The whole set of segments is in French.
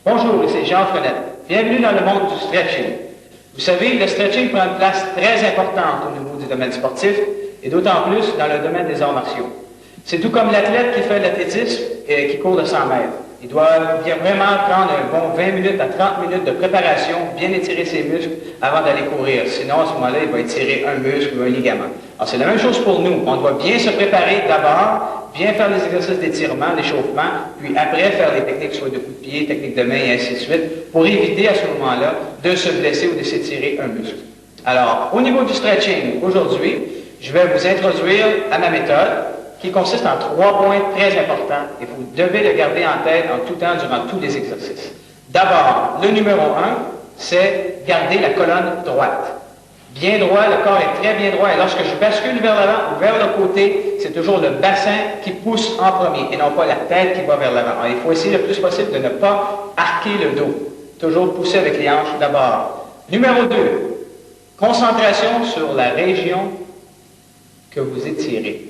Bonjour, ici Jean Frenette. Bienvenue dans le monde du stretching. Vous savez, le stretching prend une place très importante au niveau du domaine sportif et d'autant plus dans le domaine des arts martiaux. C'est tout comme l'athlète qui fait l'athlétisme et qui court de 100 mètres. Il doit bien vraiment prendre un bon 20 minutes à 30 minutes de préparation, bien étirer ses muscles avant d'aller courir. Sinon, à ce moment-là, il va étirer un muscle ou un ligament. Alors, c'est la même chose pour nous. On doit bien se préparer d'abord, bien faire les exercices d'étirement, d'échauffement, puis après faire les techniques soit de coups de pied, techniques de main et ainsi de suite, pour éviter à ce moment-là de se blesser ou de s'étirer un muscle. Alors, au niveau du stretching, aujourd'hui, je vais vous introduire à ma méthode, qui consiste en 3 points très importants et vous devez le garder en tête en tout temps durant tous les exercices. D'abord, le numéro 1, c'est garder la colonne droite. Bien droit, le corps est très bien droit et lorsque je bascule vers l'avant ou vers le côté, c'est toujours le bassin qui pousse en premier et non pas la tête qui va vers l'avant. Il faut essayer le plus possible de ne pas arquer le dos. Toujours pousser avec les hanches d'abord. Numéro 2, concentration sur la région que vous étirez.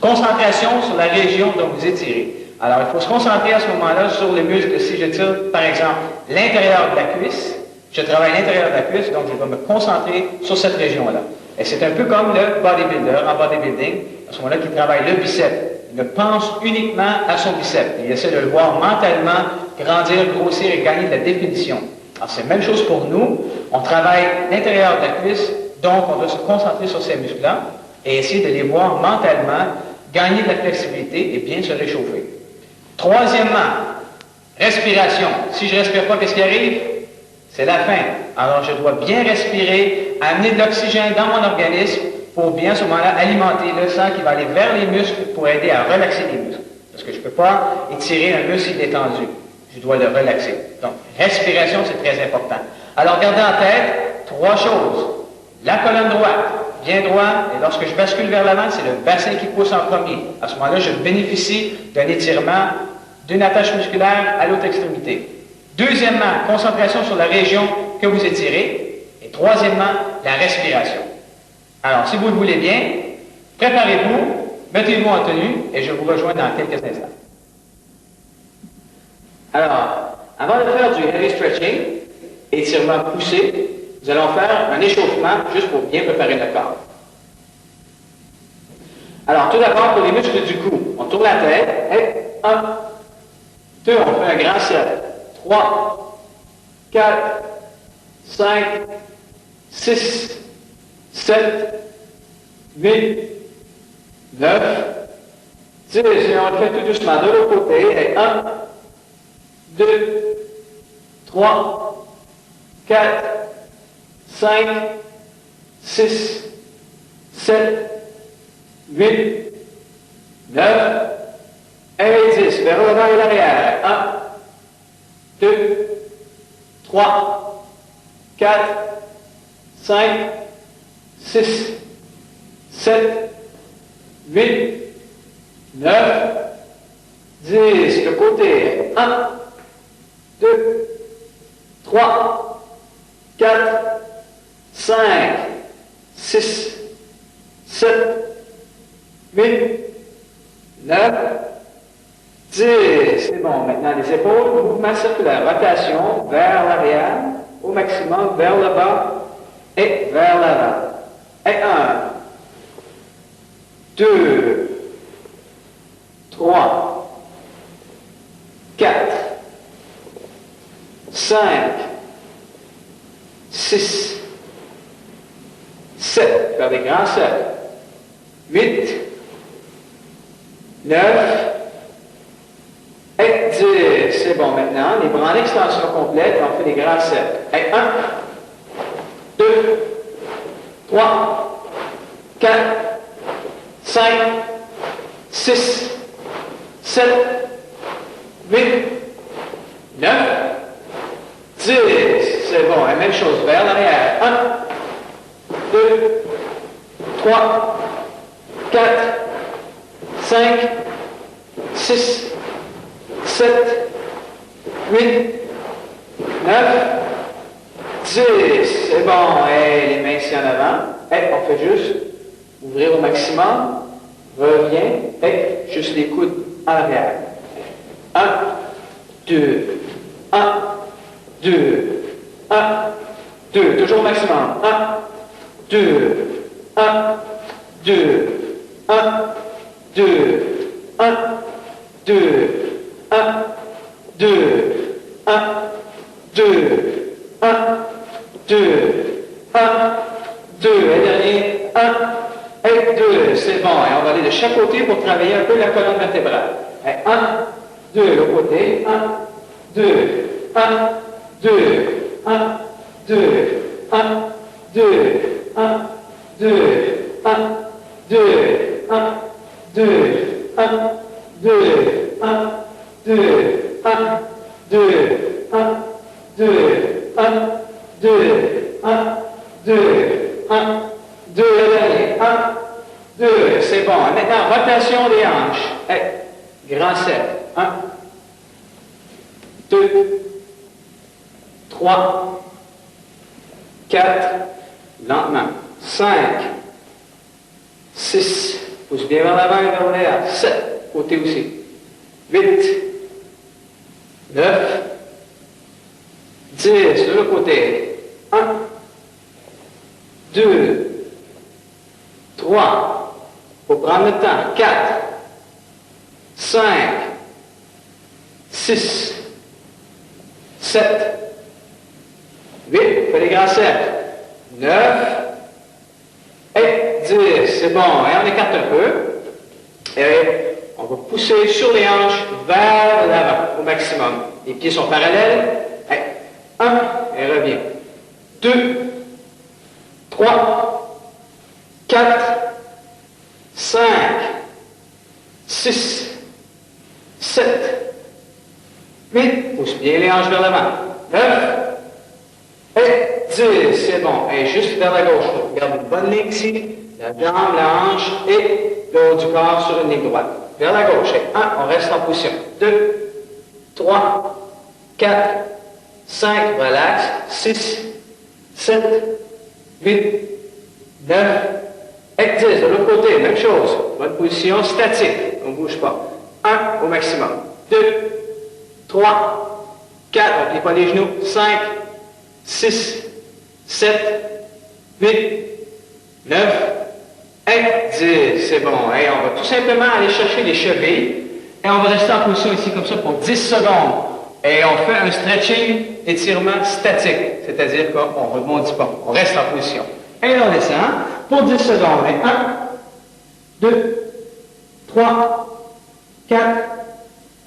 Concentration sur la région dont vous étirez. Alors, il faut se concentrer à ce moment-là sur les muscles. Si je tire, par exemple, l'intérieur de la cuisse, je travaille l'intérieur de la cuisse, donc je dois me concentrer sur cette région-là. Et c'est un peu comme le bodybuilder en bodybuilding, à ce moment-là, qui travaille le biceps. Il ne pense uniquement à son biceps. Il essaie de le voir mentalement grandir, grossir et gagner de la définition. Alors, c'est la même chose pour nous. On travaille l'intérieur de la cuisse, donc on doit se concentrer sur ces muscles-là et essayer de les voir mentalement gagner de la flexibilité et bien se réchauffer. Troisièmement, respiration. Si je ne respire pas, qu'est-ce qui arrive? C'est la fin. Alors, je dois bien respirer, amener de l'oxygène dans mon organisme pour bien, à ce moment-là, alimenter le sang qui va aller vers les muscles pour aider à relaxer les muscles. Parce que je ne peux pas étirer un muscle détendu. Je dois le relaxer. Donc, respiration, c'est très important. Alors, gardez en tête 3 choses. La colonne droite, bien droit, et lorsque je bascule vers l'avant, c'est le bassin qui pousse en premier. À ce moment-là, je bénéficie d'un étirement d'une attache musculaire à l'autre extrémité. Deuxièmement, concentration sur la région que vous étirez. Et troisièmement, la respiration. Alors, si vous le voulez bien, préparez-vous, mettez-vous en tenue, et je vous rejoins dans quelques instants. Alors, avant de faire du heavy stretching, étirement poussé, nous allons faire un échauffement juste pour bien préparer le corps. Alors, tout d'abord, pour les muscles du cou, on tourne la tête. Et 1, 2, on fait un grand cercle. 3, 4, 5, 6, 7, 8, 9, 10. Et on le fait tout doucement de l'autre côté. Et 1, 2, 3, 4, 5, 6, 7, 8, 9, et 10. Vers l'avant et l'arrière. 1, 2, 3, 4, 5, 6, 7, 8, 9, 10. Le côté. 1, 2, 3, 4, 5, 6, 7, 8, 9, 10. C'est bon. Maintenant, les épaules, mouvement circulaire, rotation vers l'arrière, au maximum, vers le bas et vers l'avant. Et 1, 2, 3, 4, 5, 6, 7, faire des grands cercles. 8, 9, et 10. C'est bon maintenant. Les bras en extension complète, on fait des grands cercles. Et 1, 2, 3, 4, 5, 6, 7, 8, 9, 10. C'est bon. Et même chose vers l'arrière. 1, 2, 3, 4, 5, 6, 7, 8, 9, 10. C'est bon. Et les mains ici en avant. Et on fait juste ouvrir au maximum. Reviens. Et juste les coudes en arrière. 1, 2, 1, 2, 1, 2, toujours maximum, 1, 2, 1, 2, 1, 2, 1, 2, 1, 2, 1, 2, 1, 2, 1, 2, et dernier, 1, et 2, c'est bon, et on va aller de chaque côté pour travailler un peu la colonne vertébrale. 1, 2, l'autre côté, 1, 2, 1, 2, 1, 2, 1, 2, 1, 2, 1, 2, 1, 2, 1, 2, 1, 2, 1, 2, 1, 2, 1, 2, 1, 2, 1, 2, dernier, 1, 2, c'est bon. Maintenant, rotation des hanches. Grand cercle. 1, 2, 3, 4, lentement. 5, 6, pousse bien vers l'avant et vers l'arrière. 7, côté aussi. 8, 9, 10, de l'autre côté. 1, 2, 3, faut prendre le temps. 4, 5, 6, 7, 8, fais les grands cercles. 9, et 10, c'est bon. Et on écarte un peu. Et on va pousser sur les hanches vers l'avant au maximum. Les pieds sont parallèles. 1, et revient. 2, 3, 4, 5, 6, 7, 8, pousse bien les hanches vers l'avant. 9, et 10, c'est bon. Et juste vers la gauche. Regarde une bonne ligne ici. La jambe, la hanche et le haut du corps sur une ligne droite. Vers la gauche. Et 1, on reste en position. 2, 3, 4, 5, relax. 6, 7, 8, 9, et 10. De l'autre côté, même chose. Bonne position statique. On ne bouge pas. 1 au maximum. 2, 3, 4, on ne plie pas les genoux. 5, 6, 7, 8, 9, et 10. C'est bon. Et on va tout simplement aller chercher les chevilles. Et on va rester en position ici comme ça pour 10 secondes. Et on fait un stretching, étirement statique. C'est-à-dire qu'on ne rebondit pas. On reste en position. Et on descend pour 10 secondes. Et 1, 2, 3, 4,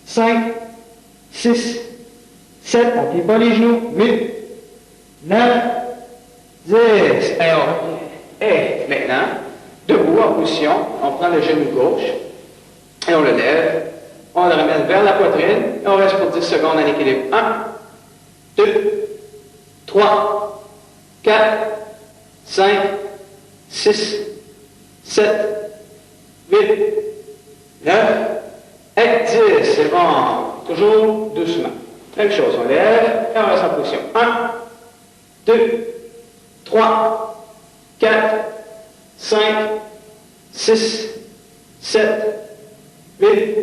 5, 6, 7, on ne plie pas les genoux. 8, 9, 10. Et maintenant, debout en position, on prend le genou gauche et on le lève. On le ramène vers la poitrine et on reste pour 10 secondes en équilibre. 1, 2, 3, 4, 5, 6, 7, 8, 9, et 10. C'est bon. Toujours doucement. Même chose. On lève et on reste en position. 1, 2, 3, 4, 5, 6, 7, 8,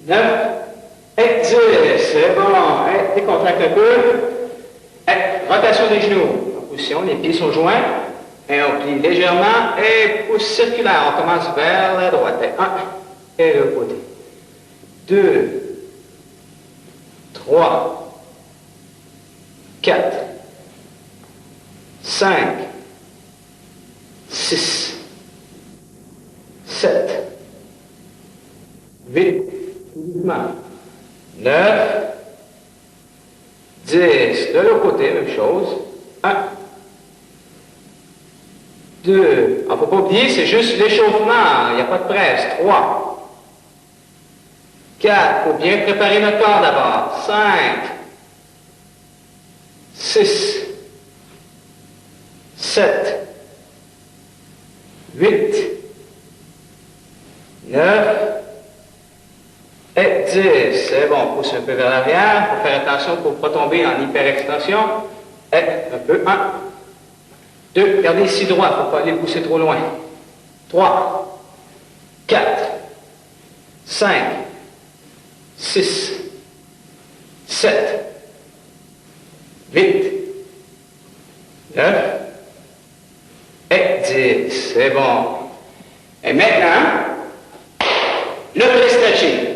9, et 10. C'est bon. Et décontracte un peu. Et rotation des genoux. En position, les pieds sont joints. Et on plie légèrement et pousse circulaire. On commence vers la droite. Et 1 et le côté. 2, 3, 4, 5, 6, 7, 8, 9, 10. De l'autre côté, même chose. 1, 2. Il ne faut pas oublier, c'est juste l'échauffement. Il n'y a pas de presse. 3, 4. Il faut bien préparer notre corps d'abord. 5, 6, 7, 8, 9, et 10. C'est bon, on pousse un peu vers l'arrière. Il faut faire attention pour ne pas tomber en hyperextension. Et un peu. 1, 2. Gardez ici droit, il ne faut pas aller pousser trop loin. 3, 4, 5, 6, 7, 8, 9 et 10. C'est bon. Et maintenant, le pré-stretching.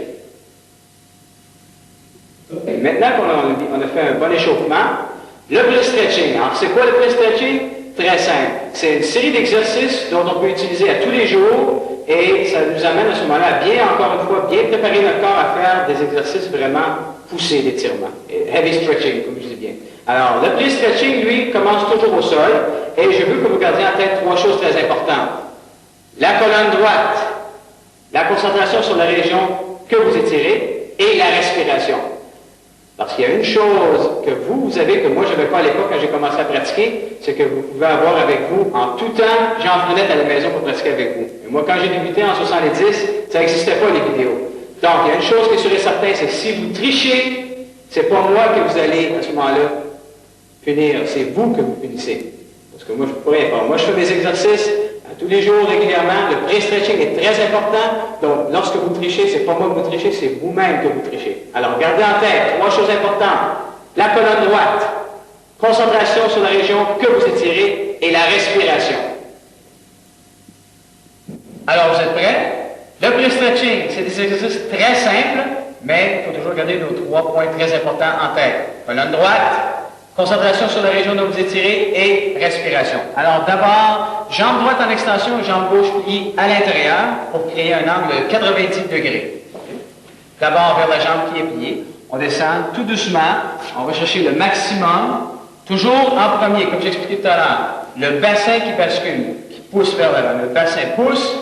Et maintenant qu'on a fait un bon échauffement, le pré-stretching. Alors, c'est quoi le pré-stretching? Très simple. C'est une série d'exercices dont on peut utiliser à tous les jours et ça nous amène à ce moment-là à bien, encore une fois, bien préparer notre corps à faire des exercices vraiment poussés d'étirement. Heavy stretching, comme je dis bien. Alors, le pré-stretching, lui, commence toujours au sol et je veux que vous gardiez en tête 3 choses très importantes. La colonne droite, la concentration sur la région que vous étirez et la respiration. Parce qu'il y a une chose que vous avez, que moi je n'avais pas à l'époque quand j'ai commencé à pratiquer, c'est que vous pouvez avoir avec vous en tout temps Jean Frenette à la maison pour pratiquer avec vous. Et moi, quand j'ai débuté en 70, ça n'existait pas les vidéos. Donc, il y a une chose qui est sûre et certaine, c'est que si vous trichez, c'est pas moi que vous allez, à ce moment-là, punir. C'est vous que vous punissez. Parce que moi, je ne pourrais pas. Moi, je fais mes exercices tous les jours, régulièrement. Le pré-stretching est très important. Donc, lorsque vous trichez, c'est pas moi que vous trichez, c'est vous-même que vous trichez. Alors, gardez en tête 3 choses importantes. La colonne droite, concentration sur la région que vous étirez et la respiration. Alors, vous êtes prêts? Le pré-stretching, c'est des exercices très simples, mais il faut toujours garder nos 3 points très importants en tête. Colonne droite, concentration sur la région dont vous étirez et respiration. Alors d'abord, jambe droite en extension, jambe gauche pliée à l'intérieur pour créer un angle de 90 degrés. D'abord vers la jambe qui est pliée, on descend tout doucement, on va chercher le maximum, toujours en premier, comme j'expliquais tout à l'heure, le bassin qui bascule, qui pousse vers l'avant. Le bassin pousse,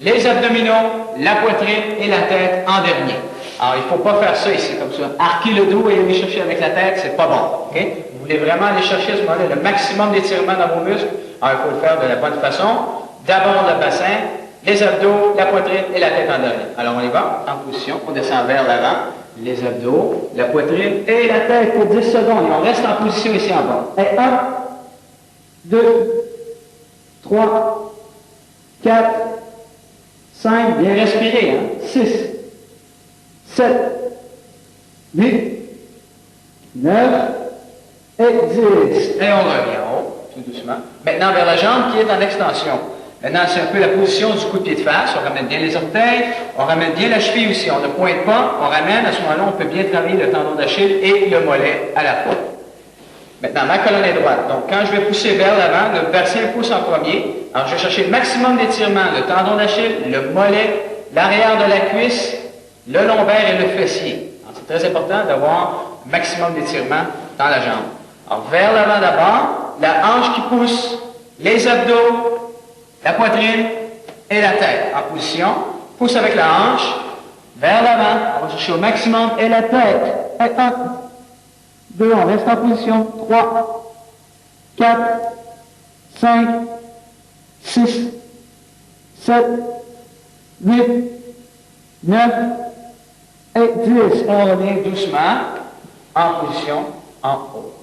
les abdominaux, la poitrine et la tête en dernier. Alors, il ne faut pas faire ça ici, comme ça. Arquer le dos et aller chercher avec la tête, c'est pas bon. Okay? Vous voulez vraiment aller chercher à ce moment-là le maximum d'étirement dans vos muscles. Alors, il faut le faire de la bonne façon. D'abord le bassin, les abdos, la poitrine et la tête en dernier. Alors, on y va, en position. On descend vers l'avant. Les abdos, la poitrine et la tête pour 10 secondes. Et on reste en position ici en bas. Et 1, 2, 3, 4, 5, bien respirer, hein? 6, 7, 8, 9 et 10. Et on revient en haut, tout doucement. Maintenant, vers la jambe qui est en extension. Maintenant, c'est un peu la position du coup de pied de face. On ramène bien les orteils, on ramène bien la cheville aussi. On ne pointe pas, on ramène. À ce moment-là, on peut bien travailler le tendon d'Achille et le mollet à la fois. Maintenant, ma colonne est droite. Donc, quand je vais pousser vers l'avant, le bassin pousse en premier. Alors, je vais chercher le maximum d'étirement, le tendon d'Achille, le mollet, l'arrière de la cuisse, le lombaire et le fessier. C'est très important d'avoir un maximum d'étirement dans la jambe. Alors, vers l'avant d'abord, la hanche qui pousse, les abdos, la poitrine et la tête. En position, pousse avec la hanche, vers l'avant, on va chercher au maximum et la tête. Et 1, 2, on reste en position. 3, 4, 5, 6, 7, 8, 9 et 10. On revient doucement en position en haut.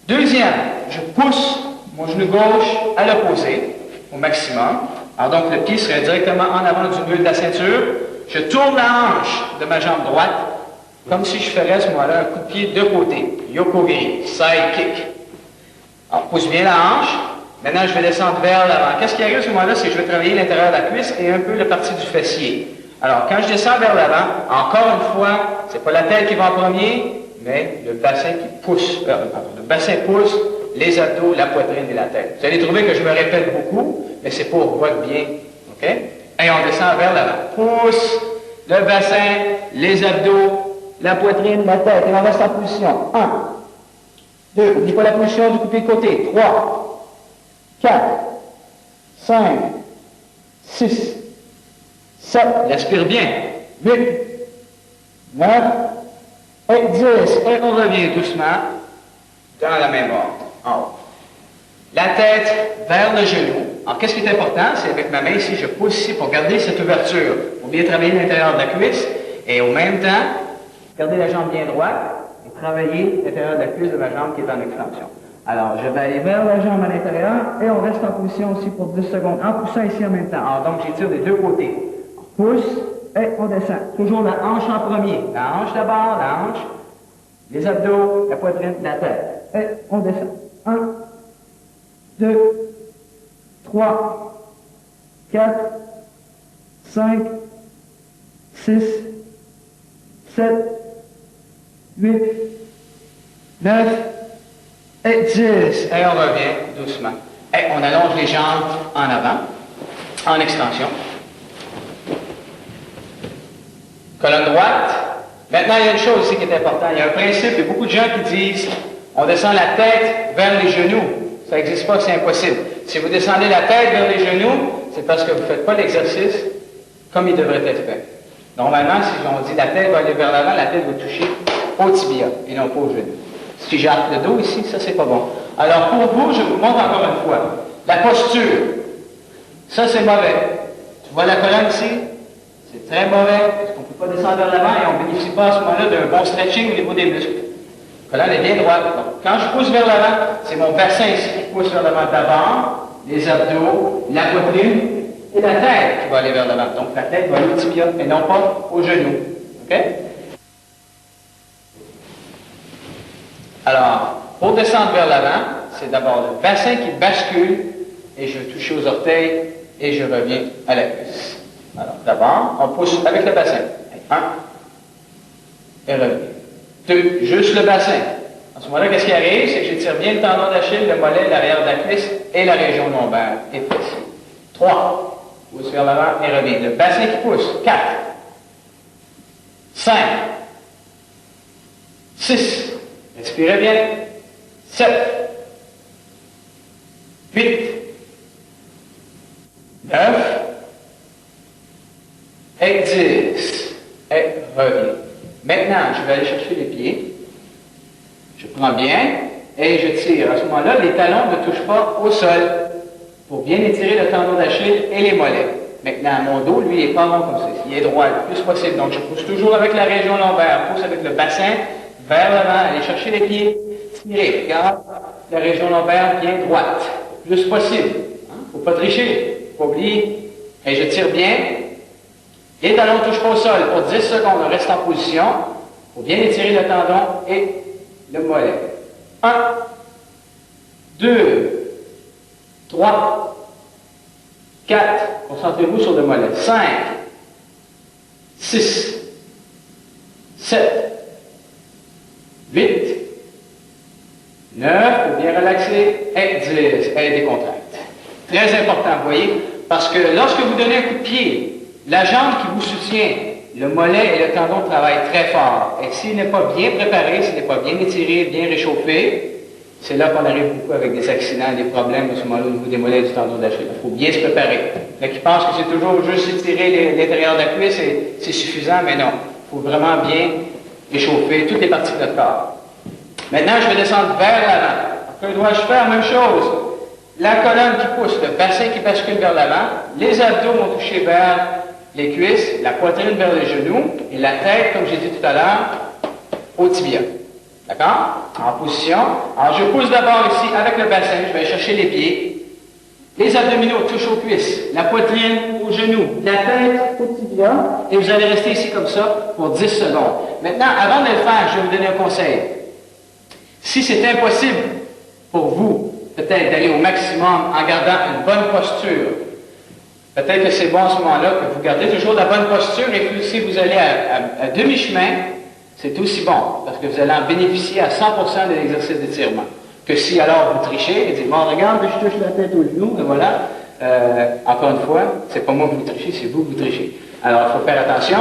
Deuxième, je pousse mon genou gauche à l'opposé au maximum. Alors donc le pied serait directement en avant du nœud de la ceinture. Je tourne la hanche de ma jambe droite comme si je ferais à ce moment-là un coup de pied de côté. Yoko-giri, side kick. Alors pousse bien la hanche. Maintenant je vais descendre vers l'avant. Qu'est-ce qui arrive à ce moment-là? C'est que je vais travailler l'intérieur de la cuisse et un peu la partie du fessier. Alors quand je descends vers l'avant, encore une fois, c'est pas la tête qui va en premier, mais le bassin qui pousse, le bassin pousse, les abdos, la poitrine et la tête. Vous allez trouver que je me répète beaucoup, mais c'est pour votre bien. OK? Et on descend vers l'avant. Pousse, le bassin, les abdos, la poitrine, la tête. Et on reste en position. 1, 2, n'oublie pas la position du coupé de côté. 3, 4, 5, 6, 7, respire bien. 8, 9, et 10. Et on revient doucement dans la même ordre, en haut. La tête vers le genou. Alors, qu'est-ce qui est important? C'est avec ma main ici, je pousse ici pour garder cette ouverture. Pour bien travailler l'intérieur de la cuisse. Et au même temps, garder la jambe bien droite et travailler l'intérieur de la cuisse de ma jambe qui est en extension. Alors, je vais aller vers la jambe à l'intérieur et on reste en position aussi pour 10 secondes, en poussant ici en même temps. Alors, donc, j'étire des deux côtés. On pousse et on descend. Toujours la hanche en premier. La hanche d'abord, la hanche. Les abdos, la poitrine, la tête. Et on descend. 1, 2, 3, 4, 5, 6, 7, 8, 9 et 10. Et on revient doucement. Et on allonge les jambes en avant, en extension. Colonne droite. Maintenant, il y a une chose aussi qui est importante. Il y a un principe, il y a beaucoup de gens qui disent on descend la tête vers les genoux. Ça n'existe pas, c'est impossible. Si vous descendez la tête vers les genoux, c'est parce que vous ne faites pas l'exercice comme il devrait être fait. Normalement, si on dit la tête va aller vers l'avant, la tête va toucher au tibia et non pas au genou. Si j'arque le dos ici, ça c'est pas bon. Alors pour vous, je vous montre encore une fois. La posture. Ça c'est mauvais. Tu vois la colonne ici? C'est très mauvais, parce qu'on ne peut pas descendre vers l'avant et on ne bénéficie pas à ce moment-là d'un bon stretching au niveau des muscles. La colonne est bien droite. Donc, quand je pousse vers l'avant, c'est mon bassin ici qui pousse vers l'avant d'avant, les abdos, la poitrine et la tête qui va aller vers l'avant. Donc la tête va aller au tibia et non pas au genou. OK? Alors, pour descendre vers l'avant, c'est d'abord le bassin qui bascule et je vais toucher aux orteils et je reviens à la cuisse. Alors, d'abord, on pousse avec le bassin. 1, et revient. 2, juste le bassin. À ce moment-là, qu'est-ce qui arrive? C'est que j'étire bien le tendon d'Achille, le mollet, l'arrière de la cuisse et la région lombaire et fessier. 3, pousse vers l'avant et revient. Le bassin qui pousse. 4, 5, 6, respirez bien. 7, 8, 9, et 10. Et reviens. Maintenant, je vais aller chercher les pieds. Je prends bien et je tire. À ce moment-là, les talons ne touchent pas au sol pour bien étirer le tendon d'Achille et les mollets. Maintenant, mon dos, lui, n'est pas rond comme ça. Il est droit le plus possible. Donc, je pousse toujours avec la région lombaire. Pousse avec le bassin vers l'avant. Allez chercher les pieds. Tirez. Regarde la région lombaire bien droite. Le plus possible. Il ne faut pas tricher. Il ne faut pas oublier. Et je tire bien. Les talons ne touchent pas au sol. Pour 10 secondes, on reste en position. Il faut bien étirer le tendon et le mollet. 1, 2, 3, 4. Concentrez-vous sur le mollet. 5, 6, 7, 8, 9. Il faut bien relaxer. Et 10. Et décontracte. Très important, vous voyez, parce que lorsque vous donnez un coup de pied, la jambe qui vous soutient, le mollet et le tendon travaillent très fort. Et s'il n'est pas bien préparé, s'il n'est pas bien étiré, bien réchauffé, c'est là qu'on arrive beaucoup avec des accidents, des problèmes à ce moment-là au niveau des mollets et du tendon d'Achille. Il faut bien se préparer. Il y en a qui pensent que c'est toujours juste étirer l'intérieur de la cuisse et c'est suffisant, mais non. Il faut vraiment bien réchauffer toutes les parties de notre corps. Maintenant, je vais descendre vers l'avant. Que dois-je faire? Même chose. La colonne qui pousse, le bassin qui bascule vers l'avant, les abdos vont toucher vers les cuisses, la poitrine vers les genoux et la tête, comme j'ai dit tout à l'heure, au tibia. D'accord? En position. Alors, je pousse d'abord ici avec le bassin, je vais chercher les pieds. Les abdominaux touchent aux cuisses, la poitrine aux genoux, la tête au tibia, et vous allez rester ici comme ça pour 10 secondes. Maintenant, avant de le faire, je vais vous donner un conseil. Si c'est impossible pour vous, peut-être d'aller au maximum en gardant une bonne posture, peut-être que c'est bon à ce moment-là que vous gardez toujours la bonne posture et que si vous allez à demi-chemin, c'est aussi bon, parce que vous allez en bénéficier à 100% de l'exercice d'étirement. Que si alors vous trichez et dites, bon, regarde, je touche la tête au genou, et voilà, encore une fois, c'est pas moi que vous trichez, c'est vous que vous trichez. Alors, il faut faire attention,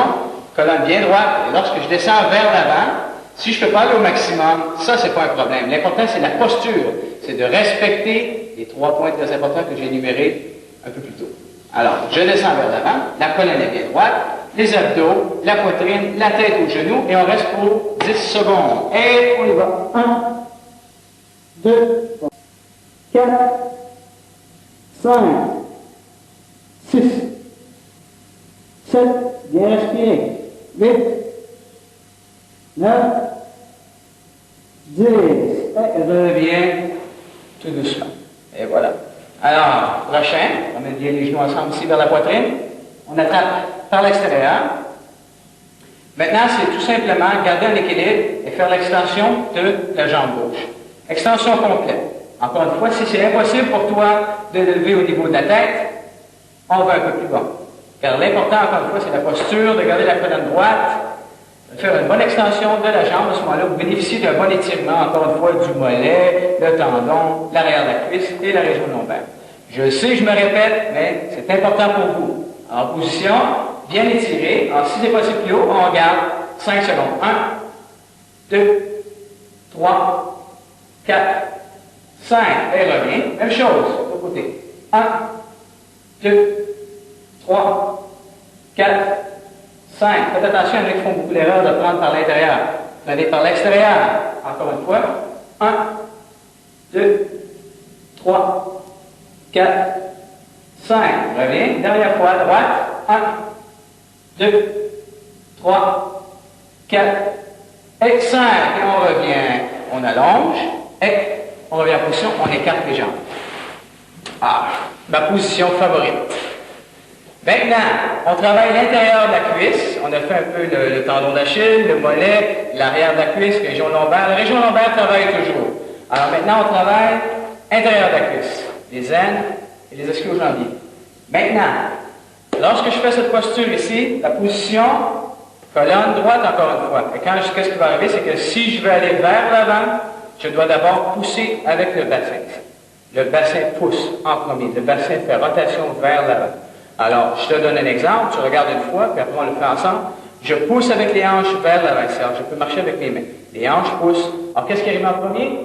colonne bien droite, et lorsque je descends vers l'avant, si je ne peux pas aller au maximum, ça, c'est pas un problème. L'important, c'est la posture, c'est de respecter les 3 points très importants que j'ai énumérés un peu plus tôt. Alors, je descends vers l'avant, la colonne est bien droite, les abdos, la poitrine, la tête aux genoux, et on reste pour 10 secondes. Et on y va. 1, 2, 4, 5, 6, 7, bien respirer, 8, 9, 10, et reviens tout doucement. Et voilà. Alors, prochain, on met bien les genoux ensemble ici vers la poitrine. On attrape par l'extérieur. Maintenant, c'est tout simplement garder un équilibre et faire l'extension de la jambe gauche. Extension complète. Encore une fois, si c'est impossible pour toi de lever au niveau de la tête, on va un peu plus bas. Car l'important, encore une fois, c'est la posture, de garder la colonne droite, de faire une bonne extension de la jambe. À ce moment-là, vous bénéficiez d'un bon étirement, encore une fois, du mollet, le tendon, l'arrière de la cuisse et la région lombaire. Je sais, je me répète, mais c'est important pour vous. En position, bien étiré. Alors, si c'est possible plus haut, on garde 5 secondes. 1, 2, 3, 4, 5. Et revient. Même chose, de l'autre côté. 1, 2, 3, 4, 5. Faites attention, il y en a qui font beaucoup l'erreur de prendre par l'intérieur. Prenez par l'extérieur. Encore une fois. 1, 2, 3, 4, 5. Reviens. Dernière fois, à droite. 1, 2, 3, 4, et 5. Et on revient. On allonge. Et on revient en position. On écarte les jambes. Ah, ma position favorite. Maintenant, on travaille l'intérieur de la cuisse. On a fait un peu le tendon d'Achille, le mollet, l'arrière de la cuisse, région lombaire. La région lombaire travaille toujours. Alors maintenant, on travaille intérieur de la cuisse. Les aines et les ischio-jambiers. Maintenant, lorsque je fais cette posture ici, la position, colonne droite encore une fois. Et qu'est-ce qui va arriver, c'est que si je veux aller vers l'avant, je dois d'abord pousser avec le bassin. Le bassin pousse en premier. Le bassin fait rotation vers l'avant. Alors, je te donne un exemple. Tu regardes une fois, puis après on le fait ensemble. Je pousse avec les hanches vers l'avant. Alors, je peux marcher avec mes mains. Les hanches poussent. Alors, qu'est-ce qui arrive en premier?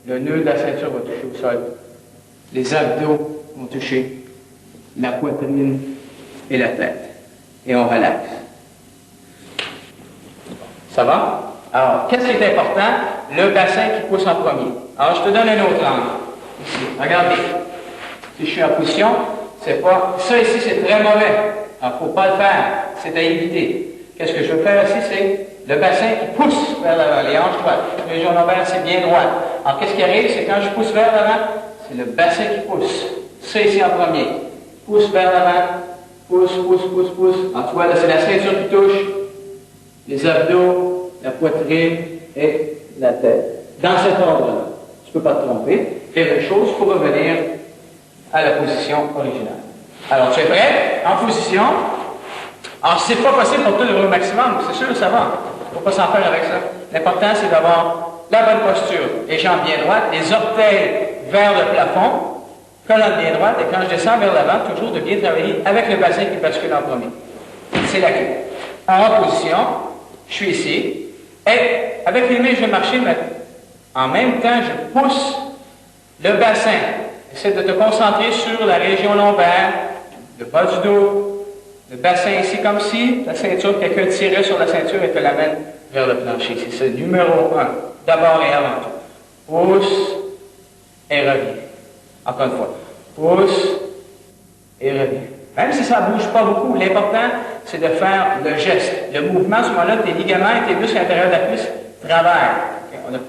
Le nœud de la ceinture va toucher au sol. Les abdos vont toucher la poitrine et la tête. Et on relaxe. Ça va? Alors, qu'est-ce qui est important? Le bassin qui pousse en premier. Alors, je te donne un autre angle. Ici, regardez. Si je suis en position, c'est pas... Ça ici, c'est très mauvais. Alors, il ne faut pas le faire. C'est à éviter. Qu'est-ce que je veux faire ici? C'est le bassin qui pousse vers l'avant. Les hanches droites. La région lombaire, c'est bien droit. Alors, qu'est-ce qui arrive? C'est quand je pousse vers l'avant, c'est le bassin qui pousse. Ça ici en premier. Pousse vers l'avant. Pousse, pousse, pousse, pousse. Alors, tu vois, là, c'est la ceinture qui touche. Les abdos, la poitrine et la tête. Dans cet ordre-là. Tu ne peux pas te tromper. Fais la même chose pour revenir à la position originale. Alors, tu es prêt? En position. Alors, si ce n'est pas possible pour toi de lever au maximum, c'est sûr, ça va. Il ne faut pas s'en faire avec ça. L'important, c'est d'avoir la bonne posture. Les jambes bien droites, les orteils vers le plafond, colonne bien droite, et quand je descends vers l'avant, toujours de bien travailler avec le bassin qui bascule en premier. C'est la clé. En position, je suis ici, et avec les mains, je vais marcher, mais en même temps, je pousse le bassin. Essaie de te concentrer sur la région lombaire, le bas du dos, le bassin ici comme si la ceinture, quelqu'un tirait sur la ceinture et te l'amène vers le plancher. C'est ce numéro 1, d'abord et avant tout. Pousse et reviens. Encore une fois. Pousse et reviens. Même si ça ne bouge pas beaucoup, l'important, c'est de faire le geste. Le mouvement, à ce moment-là, tes ligaments et tes muscles intérieurs de la cuisse travaillent.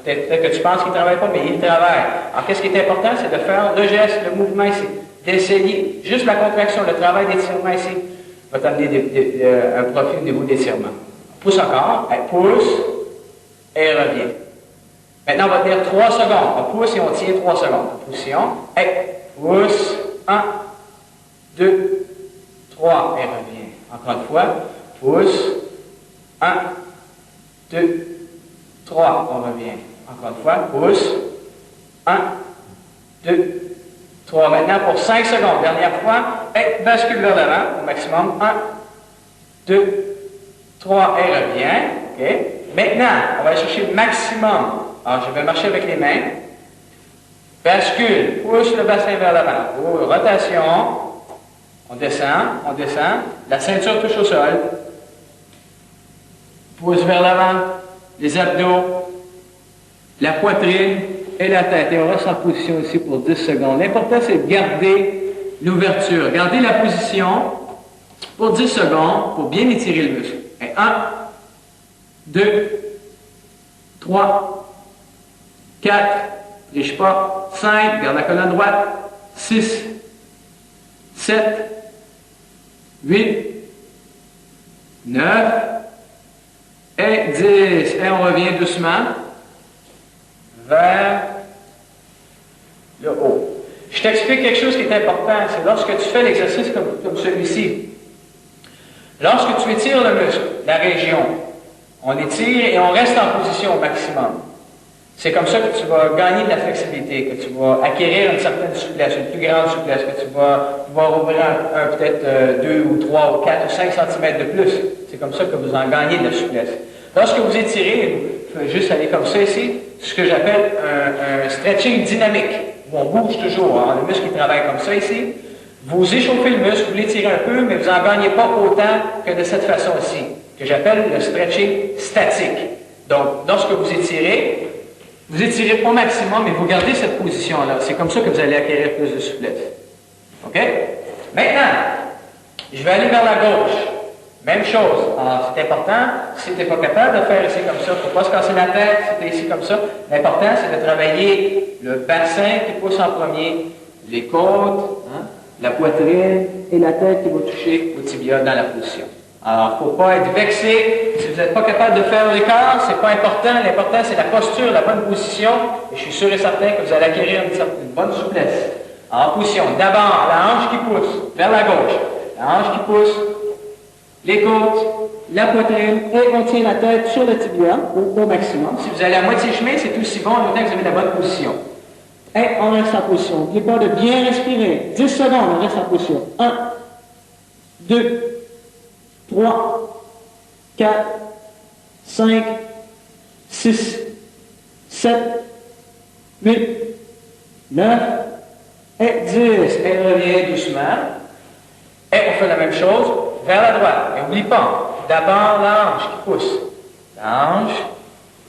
Peut-être que tu penses qu'il ne travaille pas, mais il travaille. Alors, qu'est-ce qui est important? C'est de faire le geste, le mouvement ici. D'essayer. Juste la contraction, le travail d'étirement ici va t'amener un profil au niveau d'étirement. Pousse encore. Pousse et reviens. Maintenant, on va tenir 3 secondes. On pousse et on tient 3 secondes. Position. Pousse. 1, 2, 3 et reviens. Encore une fois. Pousse. 1, 2, 3, on revient. Encore une fois, pousse. 1, 2, 3. Maintenant, pour 5 secondes. Dernière fois. Et bascule vers l'avant au maximum. 1, 2, 3 et reviens. OK. Maintenant, on va aller chercher le maximum. Alors, je vais marcher avec les mains. Bascule. Pousse le bassin vers l'avant. Rotation. On descend. On descend. La ceinture touche au sol. Pousse vers l'avant. Les abdos, la poitrine et la tête. Et on reste en position ici pour 10 secondes. L'important, c'est de garder l'ouverture. Gardez la position pour 10 secondes pour bien étirer le muscle. 1, 2, 3, 4, triche pas, 5, garde la colonne droite, 6, 7, 8, 9, Et 10. Et on revient doucement vers le haut. Je t'explique quelque chose qui est important. C'est lorsque tu fais l'exercice comme celui-ci. Lorsque tu étires le muscle, la région, on étire et on reste en position au maximum. C'est comme ça que tu vas gagner de la flexibilité, que tu vas acquérir une certaine souplesse, une plus grande souplesse, que tu vas pouvoir ouvrir peut-être 2 ou 3 ou 4 ou 5 cm de plus. C'est comme ça que vous en gagnez de la souplesse. Lorsque vous étirez, vous faites juste aller comme ça ici, c'est ce que j'appelle un stretching dynamique, où on bouge toujours. Hein, le muscle qui travaille comme ça ici. Vous échauffez le muscle, vous l'étirez un peu, mais vous n'en gagnez pas autant que de cette façon-ci, que j'appelle le stretching statique. Donc, lorsque vous étirez au maximum et vous gardez cette position-là. C'est comme ça que vous allez acquérir plus de souplesse. OK? Maintenant, je vais aller vers la gauche. Même chose. Alors, c'est important. Si tu n'es pas capable de faire ici comme ça, il ne faut pas se casser la tête si tu es ici comme ça. L'important, c'est de travailler le bassin qui pousse en premier, les côtes, hein, la poitrine et la tête qui va toucher au tibia dans la position. Alors, il ne faut pas être vexé. Si vous n'êtes pas capable de faire l'écart, ce n'est pas important. L'important, c'est la posture, la bonne position. Et je suis sûr et certain que vous allez acquérir une bonne souplesse. En position, d'abord, la hanche qui pousse vers la gauche. La hanche qui pousse, les côtes, la poitrine, et on tient la tête sur le tibia au maximum. Si vous allez à moitié chemin, c'est aussi bon, autant que vous avez la bonne position. Et on reste en position. N'oubliez pas de bien respirer. 10 secondes, on reste en position. 1, 2, 3, 4, 5, 6, 7, 8, 9, et 10. Et revient doucement. Et on fait la même chose vers la droite. Et n'oublie pas, d'abord la hanche qui pousse. La hanche,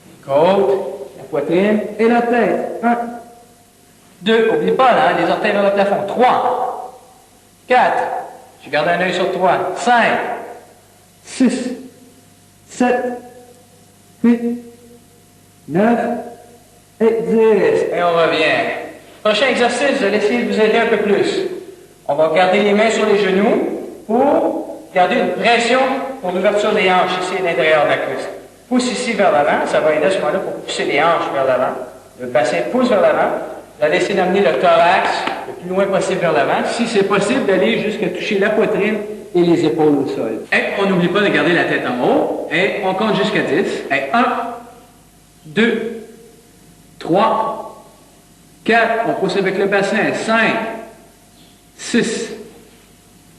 les côtes, la poitrine et la tête. 1, 2, n'oublie pas là, les orteils vers le plafond. 3, 4, je garde un œil sur toi. 5, 6, 7, 8, 9 et 10. Et on revient. Prochain exercice, je vais essayer de vous aider un peu plus. On va garder les mains sur les genoux pour garder une pression pour l'ouverture des hanches ici à l'intérieur de la cuisse. Pousse ici vers l'avant, ça va aider à ce moment-là pour pousser les hanches vers l'avant. Le bassin pousse vers l'avant. Vous allez essayer d'amener le thorax le plus loin possible vers l'avant. Si c'est possible, d'aller jusqu'à toucher la poitrine et les épaules au sol. Et on n'oublie pas de garder la tête en haut. Et on compte jusqu'à 10. Et 1, 2, 3, 4. On pousse avec le bassin. 5, 6,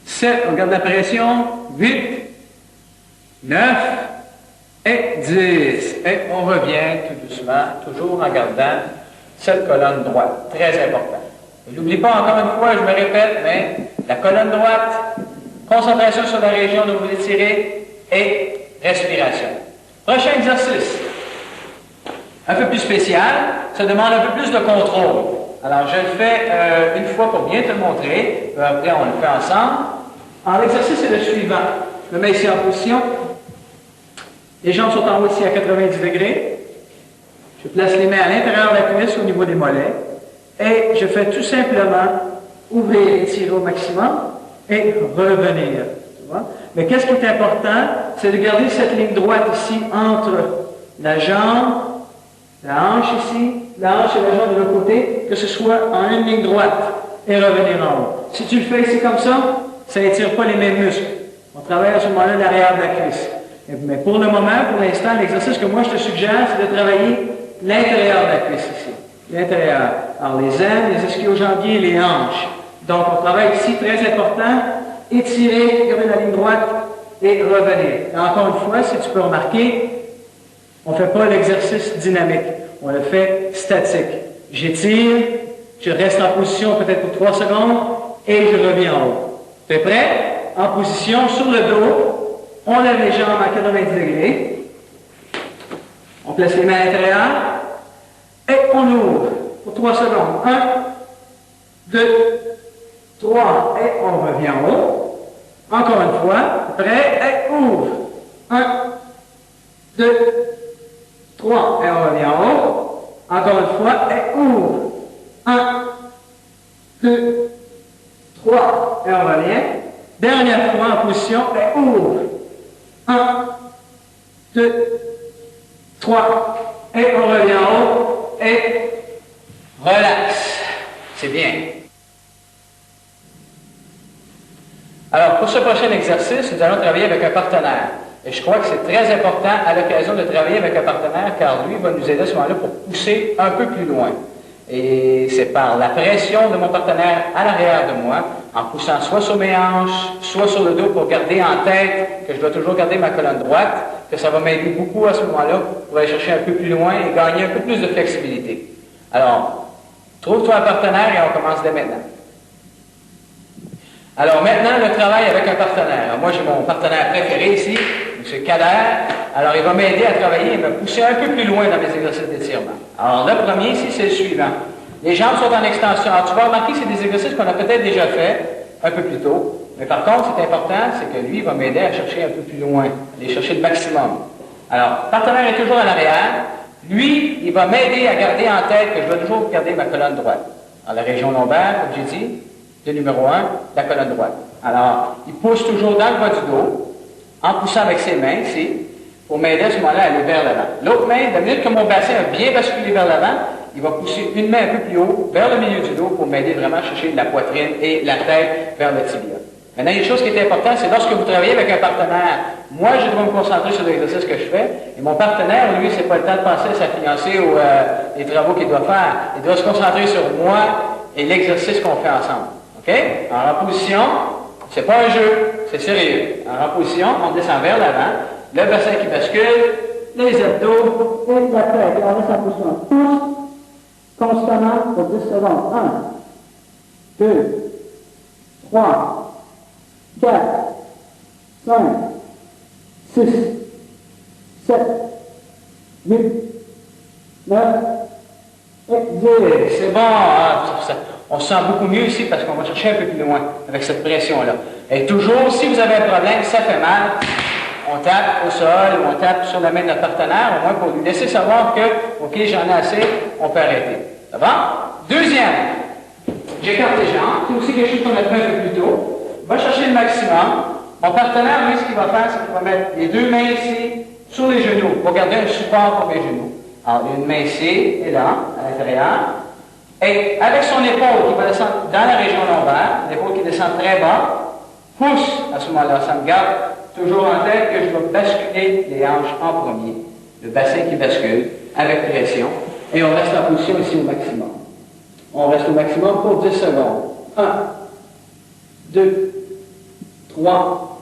7. On garde la pression. 8, 9 et 10. Et on revient tout doucement, toujours en gardant cette colonne droite. Très important. N'oubliez pas, encore une fois, je me répète, mais la colonne droite, concentration sur la région où vous étirez et respiration. Prochain exercice. Un peu plus spécial, ça demande un peu plus de contrôle. Alors, je le fais une fois pour bien te le montrer. Après, on le fait ensemble. Alors, l'exercice est le suivant. Je me mets ici en position. Les jambes sont en haut ici à 90 degrés. Je place les mains à l'intérieur de la cuisse au niveau des mollets. Et je fais tout simplement ouvrir et tirer au maximum et revenir. Tu vois? Mais qu'est-ce qui est important? C'est de garder cette ligne droite ici entre la jambe, la hanche ici, la hanche et la jambe de l'autre côté, que ce soit en une ligne droite et revenir en haut. Si tu le fais ici comme ça n'étire pas les mêmes muscles. On travaille à ce moment-là l'arrière de la cuisse. Mais pour le moment, pour l'instant, l'exercice que moi je te suggère, c'est de travailler l'intérieur de la cuisse ici. L'intérieur. Alors les aines, les ischio-jambiers, les hanches. Donc on travaille ici, très important, étirer, garder la ligne droite et revenir. Et encore une fois, si tu peux remarquer, on ne fait pas l'exercice dynamique. On le fait statique. J'étire, je reste en position peut-être pour 3 secondes et je reviens en haut. Tu es prêt? En position, sur le dos, on lève les jambes à 90 degrés. On place les mains à l'intérieur et on ouvre pour 3 secondes. 1, 2, 3 et on revient en haut. Encore une fois, prêt et ouvre. 1, 2, 3 et on revient en haut. Encore une fois et ouvre. 1, 2, 3 et on revient. Dernière fois en position et ouvre. 1, 2, 3. Et on revient en haut. Et relax. C'est bien. Alors, pour ce prochain exercice, nous allons travailler avec un partenaire. Et je crois que c'est très important à l'occasion de travailler avec un partenaire, car lui va nous aider à ce moment-là pour pousser un peu plus loin. Et c'est par la pression de mon partenaire à l'arrière de moi, en poussant soit sur mes hanches, soit sur le dos pour garder en tête que je dois toujours garder ma colonne droite, que ça va m'aider beaucoup à ce moment-là pour aller chercher un peu plus loin et gagner un peu plus de flexibilité. Alors, trouve-toi un partenaire et on commence dès maintenant. Alors maintenant, le travail avec un partenaire. Alors, moi, j'ai mon partenaire préféré ici, M. Kader. Alors, il va m'aider à travailler et me pousser un peu plus loin dans mes exercices d'étirement. Alors, le premier ici, c'est le suivant. Les jambes sont en extension. Alors, tu vas remarquer que c'est des exercices qu'on a peut-être déjà fait un peu plus tôt. Mais par contre, c'est important, c'est que lui va m'aider à chercher un peu plus loin, aller chercher le maximum. Alors, le partenaire est toujours en arrière. Lui, il va m'aider à garder en tête que je dois toujours garder ma colonne droite. Alors, la région lombaire, comme j'ai dit, le numéro 1, la colonne droite. Alors, il pousse toujours dans le bas du dos, en poussant avec ses mains ici, pour m'aider à ce moment-là à aller vers l'avant. L'autre main, la minute que mon bassin a bien basculé vers l'avant, il va pousser une main un peu plus haut, vers le milieu du dos, pour m'aider vraiment à chercher la poitrine et la tête vers le tibia. Maintenant, il y a une chose qui est importante, c'est lorsque vous travaillez avec un partenaire, moi, je dois me concentrer sur l'exercice que je fais, et mon partenaire, lui, c'est pas le temps de penser à sa fiancée ou les travaux qu'il doit faire. Il doit se concentrer sur moi et l'exercice qu'on fait ensemble. OK? En reposition, c'est pas un jeu, c'est sérieux. En reposition, on descend vers l'avant, le bassin qui bascule, les abdos, et la tête. Et on reste en position. Pousse constamment pour 10 secondes. 1, 2, 3, 4, 5, 6, 7, 8, 9, et 10. C'est bon, on se sent beaucoup mieux ici parce qu'on va chercher un peu plus loin avec cette pression-là. Et toujours, si vous avez un problème, ça fait mal, on tape au sol ou on tape sur la main de notre partenaire, au moins pour lui laisser savoir que, OK, j'en ai assez, on peut arrêter. Ça va? Deuxième, j'écarte les jambs. C'est aussi quelque chose qu'on a fait un peu plus tôt. Va chercher le maximum. Mon partenaire, lui, ce qu'il va faire, c'est qu'il va mettre les deux mains ici sur les genoux pour garder un support pour mes genoux. Alors, une main ici et là, à l'intérieur. Et avec son épaule qui va descendre dans la région lombaire, l'épaule qui descend très bas, pousse à ce moment-là. Ça me garde toujours en tête que je dois basculer les hanches en premier. Le bassin qui bascule avec pression. Et on reste en position ici au maximum. On reste au maximum pour 10 secondes. 1, 2, 3,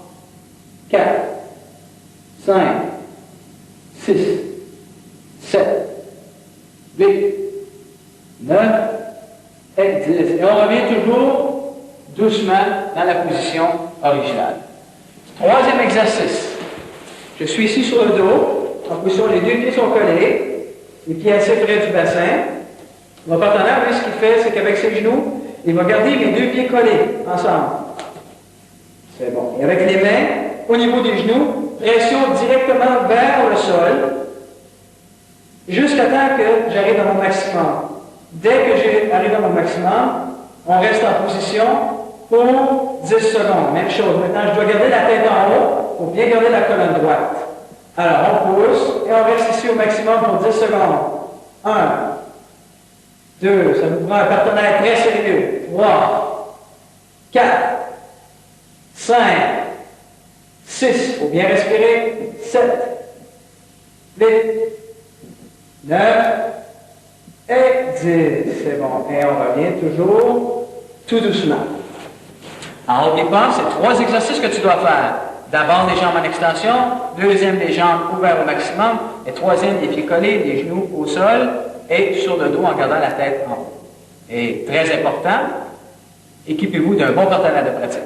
4, 5, 6, 7, 8, 9 et 10. Et on revient toujours doucement dans la position originale. Troisième exercice. Je suis ici sur le dos, en position, les deux pieds sont collés, les pieds assez près du bassin. Mon partenaire, lui, ce qu'il fait, c'est qu'avec ses genoux, il va garder les deux pieds collés ensemble. C'est bon. Et avec les mains, au niveau des genoux, pression directement vers le sol, jusqu'à temps que j'arrive à mon maximum. Dès que j'arrive à mon maximum, on reste en position pour 10 secondes. Même chose. Maintenant, je dois garder la tête en haut pour bien garder la colonne droite. Alors, on pousse et on reste ici au maximum pour 10 secondes. 1, 2, ça nous prend un partenaire très sérieux. 3, 4, 5, 6, il faut bien respirer. 7, 8, 9 et 10. C'est bon. Et on revient toujours tout doucement. Alors, n'oublie pas, c'est 3 exercices que tu dois faire. D'abord, les jambes en extension. Deuxième, les jambes ouvertes au maximum. Et troisième, les pieds collés, les genoux au sol et sur le dos en gardant la tête en haut. Et très important, équipez-vous d'un bon partenaire de pratique.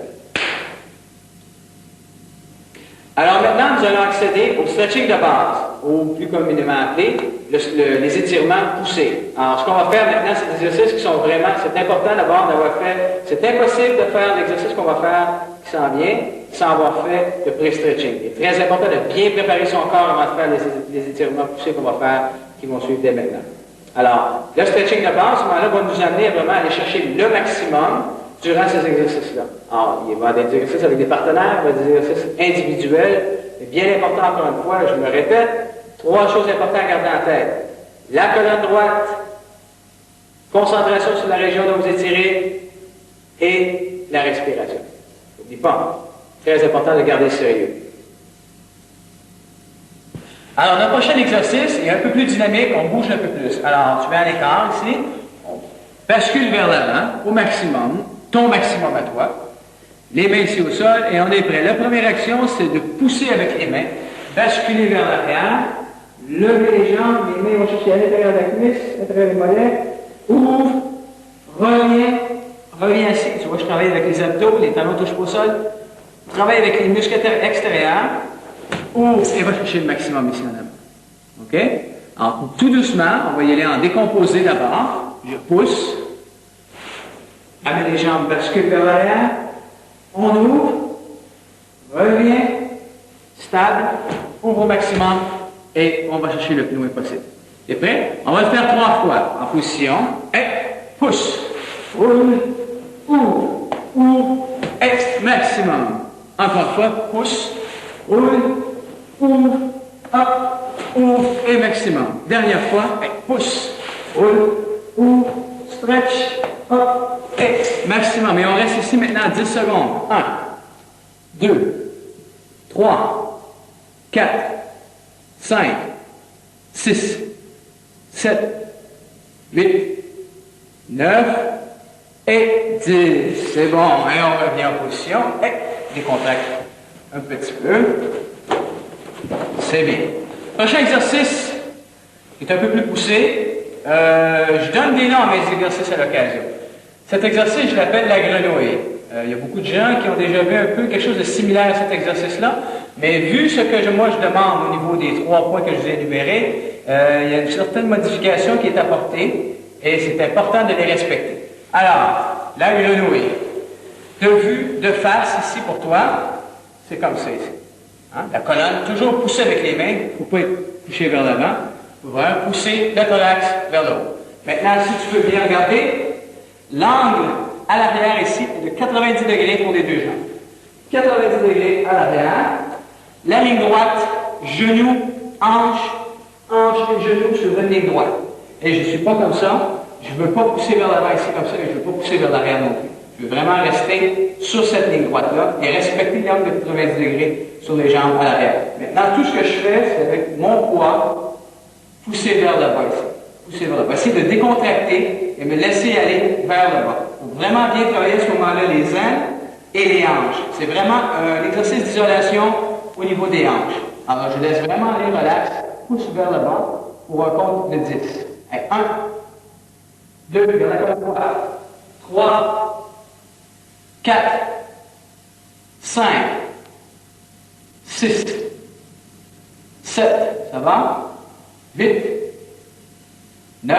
Alors maintenant, nous allons accéder au stretching de base, ou plus communément appelé les étirements poussés. Alors, ce qu'on va faire maintenant, c'est des exercices qui sont vraiment, c'est important d'abord d'avoir fait, c'est impossible de faire l'exercice qu'on va faire qui s'en vient sans avoir fait de pré-stretching. Il est très important de bien préparer son corps avant de faire les étirements poussés qu'on va faire, qui vont suivre dès maintenant. Alors, le stretching de base, à ce moment-là, va nous amener à vraiment aller chercher le maximum durant ces exercices-là. Alors, il va y avoir des exercices avec des partenaires, il va y avoir des exercices individuels. C'est bien important, encore une fois, je me répète, Trois choses importantes à garder en tête. La colonne droite, concentration sur la région dont vous étirez et la respiration. N'oublie pas, très important de garder sérieux. Alors, notre prochain exercice est un peu plus dynamique, on bouge un peu plus. Alors, tu mets un écart ici, on bascule vers l'avant au maximum, ton maximum à toi. Les mains ici au sol et on est prêt. La première action, c'est de pousser avec les mains, basculer vers l'arrière, lever les jambes, les mains vont chercher à l'intérieur de la cuisse, à l'intérieur des mollets, ouvre, reviens ici. Tu vois, je travaille avec les abdos, les talons touchent pas au sol. Travaille avec les muscles extérieurs, ouvre et va chercher le maximum ici en avant. OK? Alors, tout doucement, on va y aller en décomposé d'abord. Je pousse, amène les jambes, bascule vers l'arrière. On ouvre, revient, stable, ouvre au maximum et on va chercher le plus loin possible. T'es prêt? On va le faire 3 fois en position et pousse, roule, ouvre et maximum. Encore une fois, pousse, roule, ouvre, hop, ouvre et maximum. Dernière fois, et pousse, roule, ouvre, stretch, hop, et maximum. Et on reste ici maintenant 10 secondes. 1, 2, 3, 4, 5, 6, 7, 8, 9 et 10. C'est bon. Et on revient en position et décontracte un petit peu. C'est bien. Prochain exercice est un peu plus poussé. Je donne des noms à mes exercices à l'occasion. Cet exercice, je l'appelle la grenouille. Il y a beaucoup de gens qui ont déjà vu un peu quelque chose de similaire à cet exercice-là, mais vu ce que moi je demande au niveau des 3 points que je vous ai énumérés, il y a une certaine modification qui est apportée et c'est important de les respecter. Alors, la grenouille. De vue, de face, ici pour toi, c'est comme ça ici. Hein? La colonne, toujours poussée avec les mains, il ne faut pas être poussé vers l'avant. Il faut vraiment pousser le thorax vers le haut. Maintenant, si tu veux bien regarder, l'angle à l'arrière ici est de 90 degrés pour les deux jambes. 90 degrés à l'arrière. La ligne droite, genou, hanche et genou sur une ligne droite. Et je ne suis pas comme ça. Je ne veux pas pousser vers l'avant ici comme ça et je ne veux pas pousser vers l'arrière non plus. Je veux vraiment rester sur cette ligne droite-là et respecter l'angle de 90 degrés sur les jambes à l'arrière. Maintenant, tout ce que je fais, c'est avec mon poids, pousser vers le bas ici. Pousser vers le bas. Essayer de décontracter et me laisser aller vers le bas. Il faut vraiment bien travailler à ce moment-là les ailes et les hanches. C'est vraiment un exercice d'isolation au niveau des hanches. Alors, je laisse vraiment aller relax, pousse vers le bas pour un compte de 10. Et 1, 2, vers la colonne droite, 3, 4, 5, 6, 7, ça va? 8, 9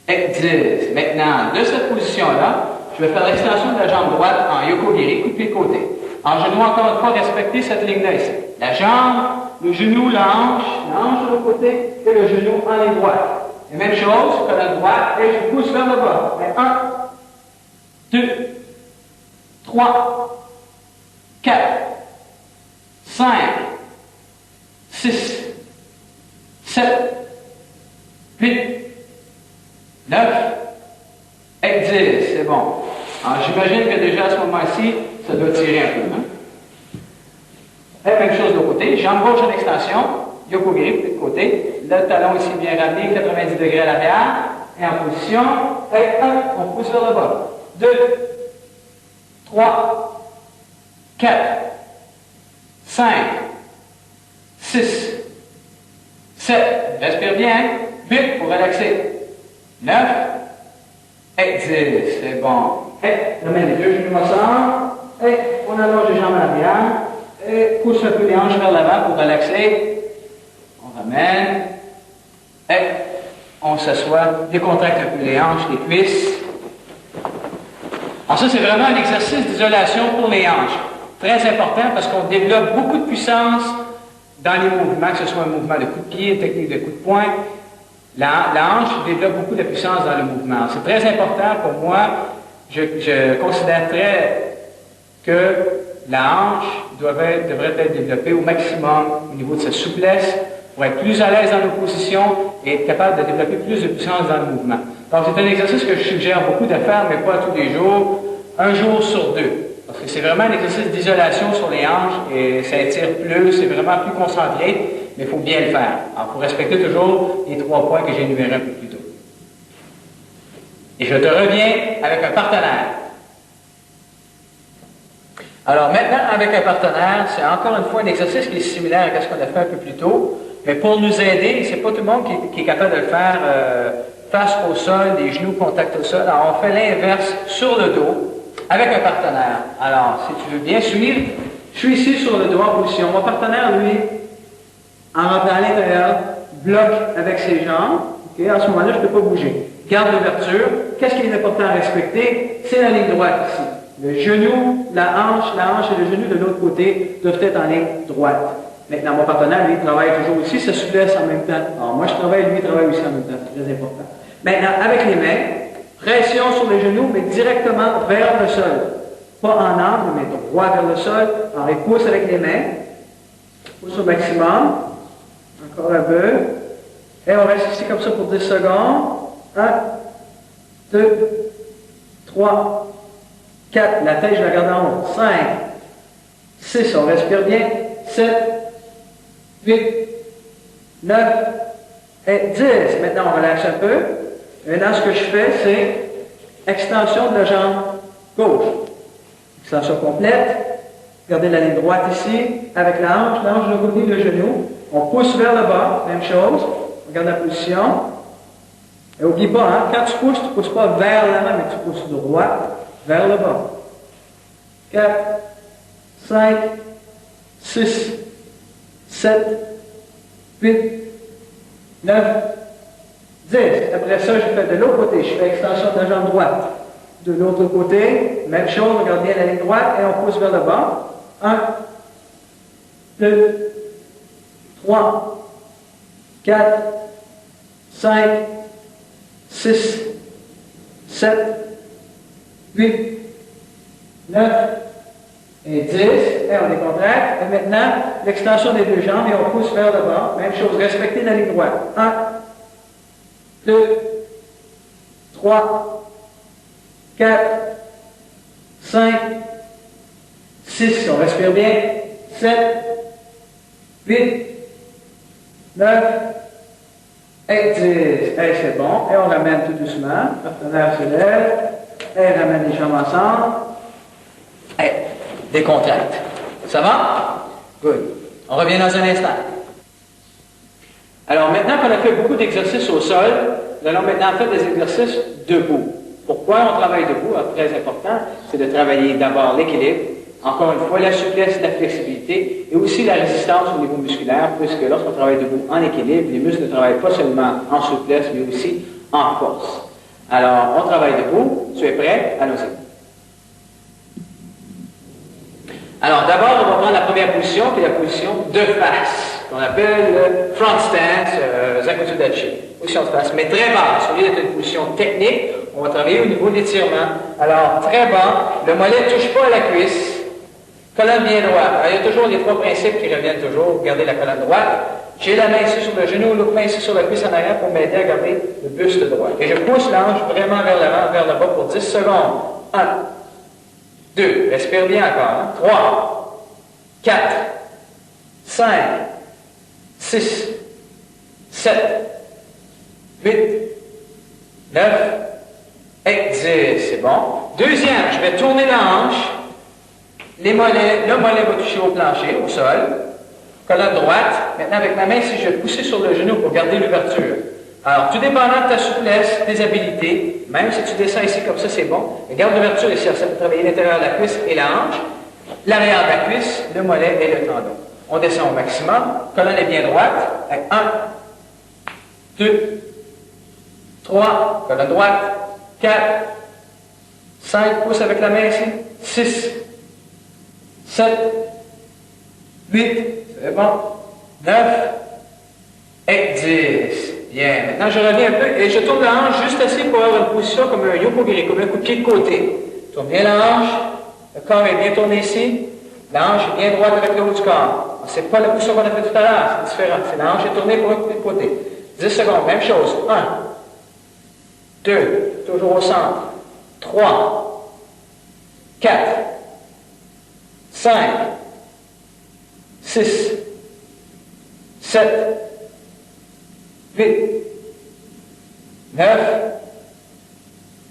et 10. Maintenant, de cette position-là, je vais faire l'extension de la jambe droite en yoko-giri, coup de pied de côté. Alors, je dois encore une fois respecter cette ligne-là ici. La jambe, le genou, la hanche de l'autre côté et le genou en ligne droite. Et même chose, colonne droite et je pousse vers le bas. 1, 2, 3, 4, 5, 6, 7, 8, 9 et 10. C'est bon. Alors, j'imagine que déjà à ce moment-ci, ça doit tirer un peu. Hein? Et même chose de l'autre côté. Jambe gauche en extension. Yoko-giri, de côté. Le talon ici bien ramené, 90 degrés à l'arrière. Et en position. Et 1, on pousse vers le bas. 2, 3, 4, 5, 6, 7. Respire bien. 8 pour relaxer. 9 et 10. C'est bon. Et ramène les deux genoux ensemble. Et on allonge les jambes à l'arrière. Et pousse un peu les hanches vers l'avant pour relaxer. On ramène. Et on s'assoit. Décontracte un peu les hanches, les cuisses. Alors ça, c'est vraiment un exercice d'isolation pour les hanches. Très important parce qu'on développe beaucoup de puissance dans les mouvements, que ce soit un mouvement de coup de pied, une technique de coup de poing. La hanche développe beaucoup de puissance dans le mouvement. C'est très important pour moi. Je considérerais que la hanche devrait être développée au maximum au niveau de sa souplesse pour être plus à l'aise dans nos positions et être capable de développer plus de puissance dans le mouvement. Donc, c'est un exercice que je suggère beaucoup de faire, mais pas tous les jours, un jour sur deux. Parce que c'est vraiment un exercice d'isolation sur les hanches et ça étire plus, c'est vraiment plus concentré, mais il faut bien le faire. Alors, il faut respecter toujours les 3 points que j'ai énumérés un peu plus tôt. Et je te reviens avec un partenaire. Alors maintenant, avec un partenaire, c'est encore une fois un exercice qui est similaire à ce qu'on a fait un peu plus tôt, mais pour nous aider, c'est pas tout le monde qui est capable de le faire face au sol, les genoux contact au sol. Alors on fait l'inverse sur le dos avec un partenaire. Alors, si tu veux bien suivre, je suis ici sur le dos en position. Mon partenaire, lui, en rentrant à l'intérieur, bloque avec ses jambes. Okay? À ce moment-là, je ne peux pas bouger. Garde l'ouverture. Qu'est-ce qui est important à respecter? C'est la ligne droite ici. Le genou, la hanche et le genou de l'autre côté doivent être en ligne droite. Maintenant, mon partenaire, lui, travaille toujours aussi, se soulève en même temps. Alors, moi, je travaille, lui, il travaille aussi en même temps. C'est très important. Maintenant, avec les mains, pression sur les genoux, mais directement vers le sol. Pas en angle, mais droit vers le sol. Alors, il pousse avec les mains. Pousse au maximum. Encore un peu. Et on reste ici comme ça pour 10 secondes. 1, 2, 3, 4. La tête, je la garde en haut. 5, 6, on respire bien. 7, 8, 9 et 10. Maintenant, on relaxe un peu. Maintenant, ce que je fais, c'est extension de la jambe gauche. Extension complète. Regardez la ligne droite ici, avec la hanche de côté, le genou. On pousse vers le bas, même chose. On garde la position. Et n'oublie pas, hein, quand tu pousses pas vers l'avant, mais tu pousses droit vers le bas. 4, 5, 6, 7, 8, 9, 10. Après ça, je fais de l'autre côté. Je fais extension de la jambe droite. De l'autre côté, même chose, regarde bien la ligne droite et on pousse vers le bas. 1, 2, 3, 4, 5, 6, 7, 8, 9 et 10. Et on décontracte. Et maintenant, l'extension des deux jambes et on pousse vers le bas. Même chose, respectez la ligne droite. 1, 2, 3, 4, 5, 6, on respire bien, 7, 8, 9 et 10. Et c'est bon. Et on ramène tout doucement. Le partenaire se lève. Et ramène les jambes ensemble. Et décontracte. Ça va? Good. On revient dans un instant. Alors maintenant qu'on a fait beaucoup d'exercices au sol, nous allons maintenant faire des exercices debout. Pourquoi on travaille debout? Très important, c'est de travailler d'abord l'équilibre, encore une fois la souplesse, la flexibilité et aussi la résistance au niveau musculaire, puisque lorsqu'on travaille debout en équilibre, les muscles ne travaillent pas seulement en souplesse, mais aussi en force. Alors, on travaille debout. Tu es prêt? Allons-y. Alors, d'abord, on va prendre la première position, qui est la position de face, qu'on appelle le front stance, Zakutu Dachi. Position de face, mais très basse. Au lieu d'être une position technique, on va travailler au niveau de l'étirement. Alors, très bas, le mollet ne touche pas à la cuisse. Colonne bien droite. Alors, il y a toujours les 3 principes qui reviennent toujours. Gardez la colonne droite. J'ai la main ici sur le genou, l'autre main ici sur la cuisse en arrière pour m'aider à garder le buste droit. Et je pousse l'ange vraiment vers l'avant, vers le bas pour 10 secondes. 1, 2, respire bien encore. 3, 4, 5, 6, 7, 8, 9 et 10. C'est bon. Deuxième, je vais tourner la hanche. Le mollet va toucher au plancher, au sol. Colonne droite. Maintenant, avec ma main ici, je vais pousser sur le genou pour garder l'ouverture. Alors, tout dépendant de ta souplesse, tes habiletés, même si tu descends ici comme ça, c'est bon. Mais garde l'ouverture ici, ça peut travailler l'intérieur de la cuisse et la hanche, l'arrière de la cuisse, le mollet et le tendon. On descend au maximum. Colonne est bien droite. 1, 2, 3, colonne droite. 4, 5, pouce avec la main ici. 6, 7, 8, c'est bon. 9 et 10. Bien. Maintenant, je reviens un peu et je tourne la hanche juste assez pour avoir une position comme un yokogiri, comme un coup de pied de côté. Tourne bien la hanche. Le corps est bien tourné ici. La hanche est bien droite avec le haut du corps. c'est pas la position qu'on a fait tout à l'heure, c'est différent. C'est la hanche est tournée pour un côté. 10 secondes, même chose. 1, 2, toujours au centre. 3, 4, 5, 6, 7, 8, 9,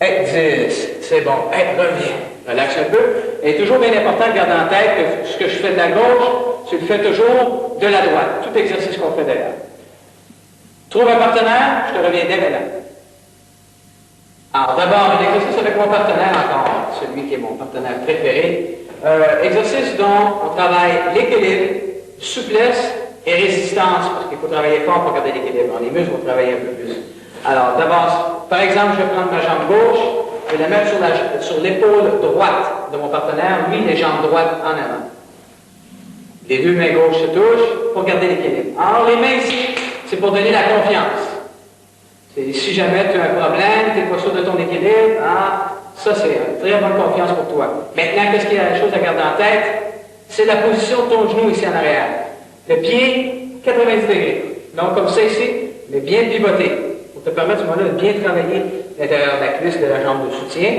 et 10. C'est bon. Reviens. Relaxe un peu. Et toujours bien important de garder en tête que ce que je fais de la gauche, tu le fais toujours de la droite. Tout exercice qu'on fait d'ailleurs. Trouve un partenaire, je te reviens dès maintenant. Alors d'abord, un exercice avec mon partenaire encore, celui qui est mon partenaire préféré. Exercice dont on travaille l'équilibre, souplesse et résistance, parce qu'il faut travailler fort pour garder l'équilibre. Les muscles vont travailler un peu plus. Alors d'abord, par exemple, je vais prendre ma jambe gauche, je vais la mettre sur l'épaule droite de mon partenaire, lui les jambes droites en avant. Les deux mains gauches se touchent pour garder l'équilibre. Alors les mains ici, c'est pour donner la confiance. Si jamais tu as un problème, tu n'es pas sûr de ton équilibre, ça c'est une très bonne confiance pour toi. Maintenant, qu'est-ce qu'il y a la chose à garder en tête? C'est la position de ton genou ici en arrière. Le pied, 90 degrés. Donc comme ça ici, mais bien pivoté. Pour te permettre, de bien travailler l'intérieur de la cuisse de la jambe de soutien.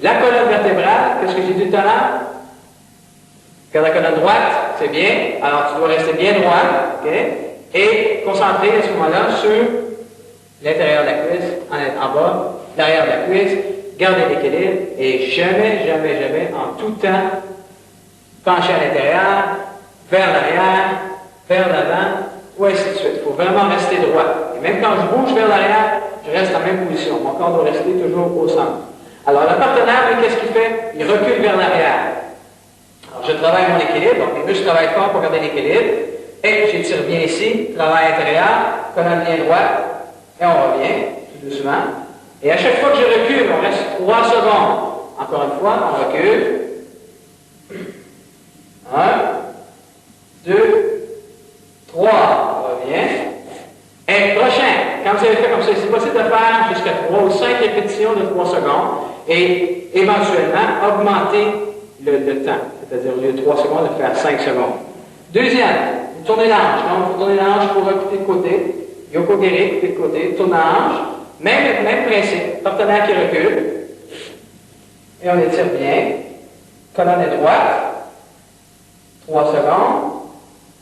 La colonne vertébrale, qu'est-ce que j'ai dit tout à l'heure? Regarde la colonne droite, c'est bien. Alors tu dois rester bien droit, ok? Et concentrer à ce moment-là sur l'intérieur de la cuisse, en bas, l'arrière de la cuisse, garder l'équilibre et jamais, jamais, jamais, en tout temps, pencher à l'intérieur, vers l'arrière, vers l'avant, ou ainsi de suite. Il faut vraiment rester droit. Et même quand je bouge vers l'arrière, je reste en même position. Mon corps doit rester toujours au centre. Alors, le partenaire, qu'est-ce qu'il fait? Il recule vers l'arrière. Alors, je travaille mon équilibre. Donc, les muscles travaillent fort pour garder l'équilibre. Et j'étire bien ici, travail intérieur, colonne bien droite. Et on revient, tout doucement. Et à chaque fois que je recule, on reste 3 secondes. Encore une fois, on recule. 1, 2, 3. On revient. Et prochain, quand vous avez fait comme ça, c'est possible de faire jusqu'à 3 ou 5 répétitions de 3 secondes et éventuellement augmenter le temps. C'est-à-dire au lieu de 3 secondes, de faire 5 secondes. Deuxième, vous tournez la hanche. Donc, vous tournez la hanche pour recouper de côté. Yoko Geri, couper de côté. Tourne la hanche. Même principe. Partenaire qui recule. Et on étire bien. Colonne est droite. 3 secondes.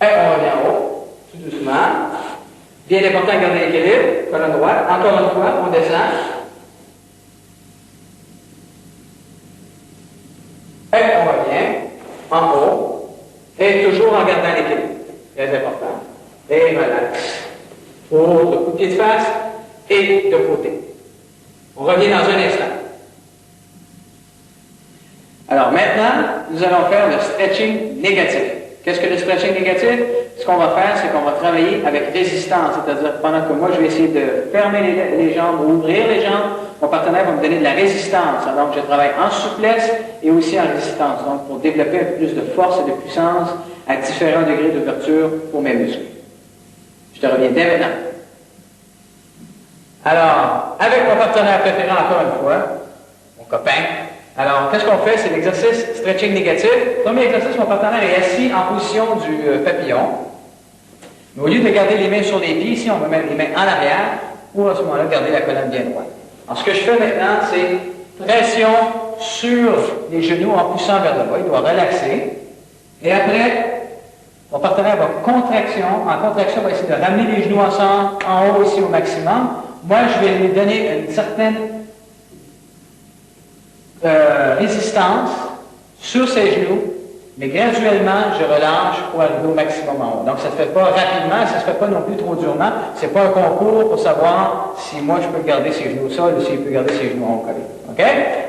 Et on revient en haut. Tout doucement. Bien important de garder l'équilibre. Colonne droite. Encore une fois, on descend. Et on revient en haut. Et toujours en gardant l'équilibre. Très important. Et relax. Pour le coup de pied de face et de côté. On revient dans un instant. Alors maintenant, nous allons faire le stretching négatif. Qu'est-ce que le stretching négatif? Ce qu'on va faire, c'est qu'on va travailler avec résistance, c'est-à-dire pendant que moi je vais essayer de fermer les jambes ou ouvrir les jambes, mon partenaire va me donner de la résistance. Alors je travaille en souplesse et aussi en résistance, donc pour développer un peu plus de force et de puissance à différents degrés d'ouverture pour mes muscles. Je te reviens dès maintenant. Alors, avec mon partenaire préféré encore une fois, mon copain, alors qu'est-ce qu'on fait? C'est l'exercice stretching négatif. Premier exercice, mon partenaire est assis en position du papillon. Mais au lieu de garder les mains sur les pieds, ici on va mettre les mains en arrière pour à ce moment-là garder la colonne bien droite. Alors ce que je fais maintenant, c'est pression sur les genoux en poussant vers le bas. Il doit relaxer. Et après, mon partenaire va en contraction, va essayer de ramener les genoux ensemble, en haut ici au maximum. Moi, je vais lui donner une certaine résistance sur ses genoux, mais graduellement, je relâche pour arriver au maximum en haut. Donc, ça ne se fait pas rapidement, ça ne se fait pas non plus trop durement. Ce n'est pas un concours pour savoir si moi, je peux garder ses genoux au sol ou s'il peut garder ses genoux en haut collés. OK?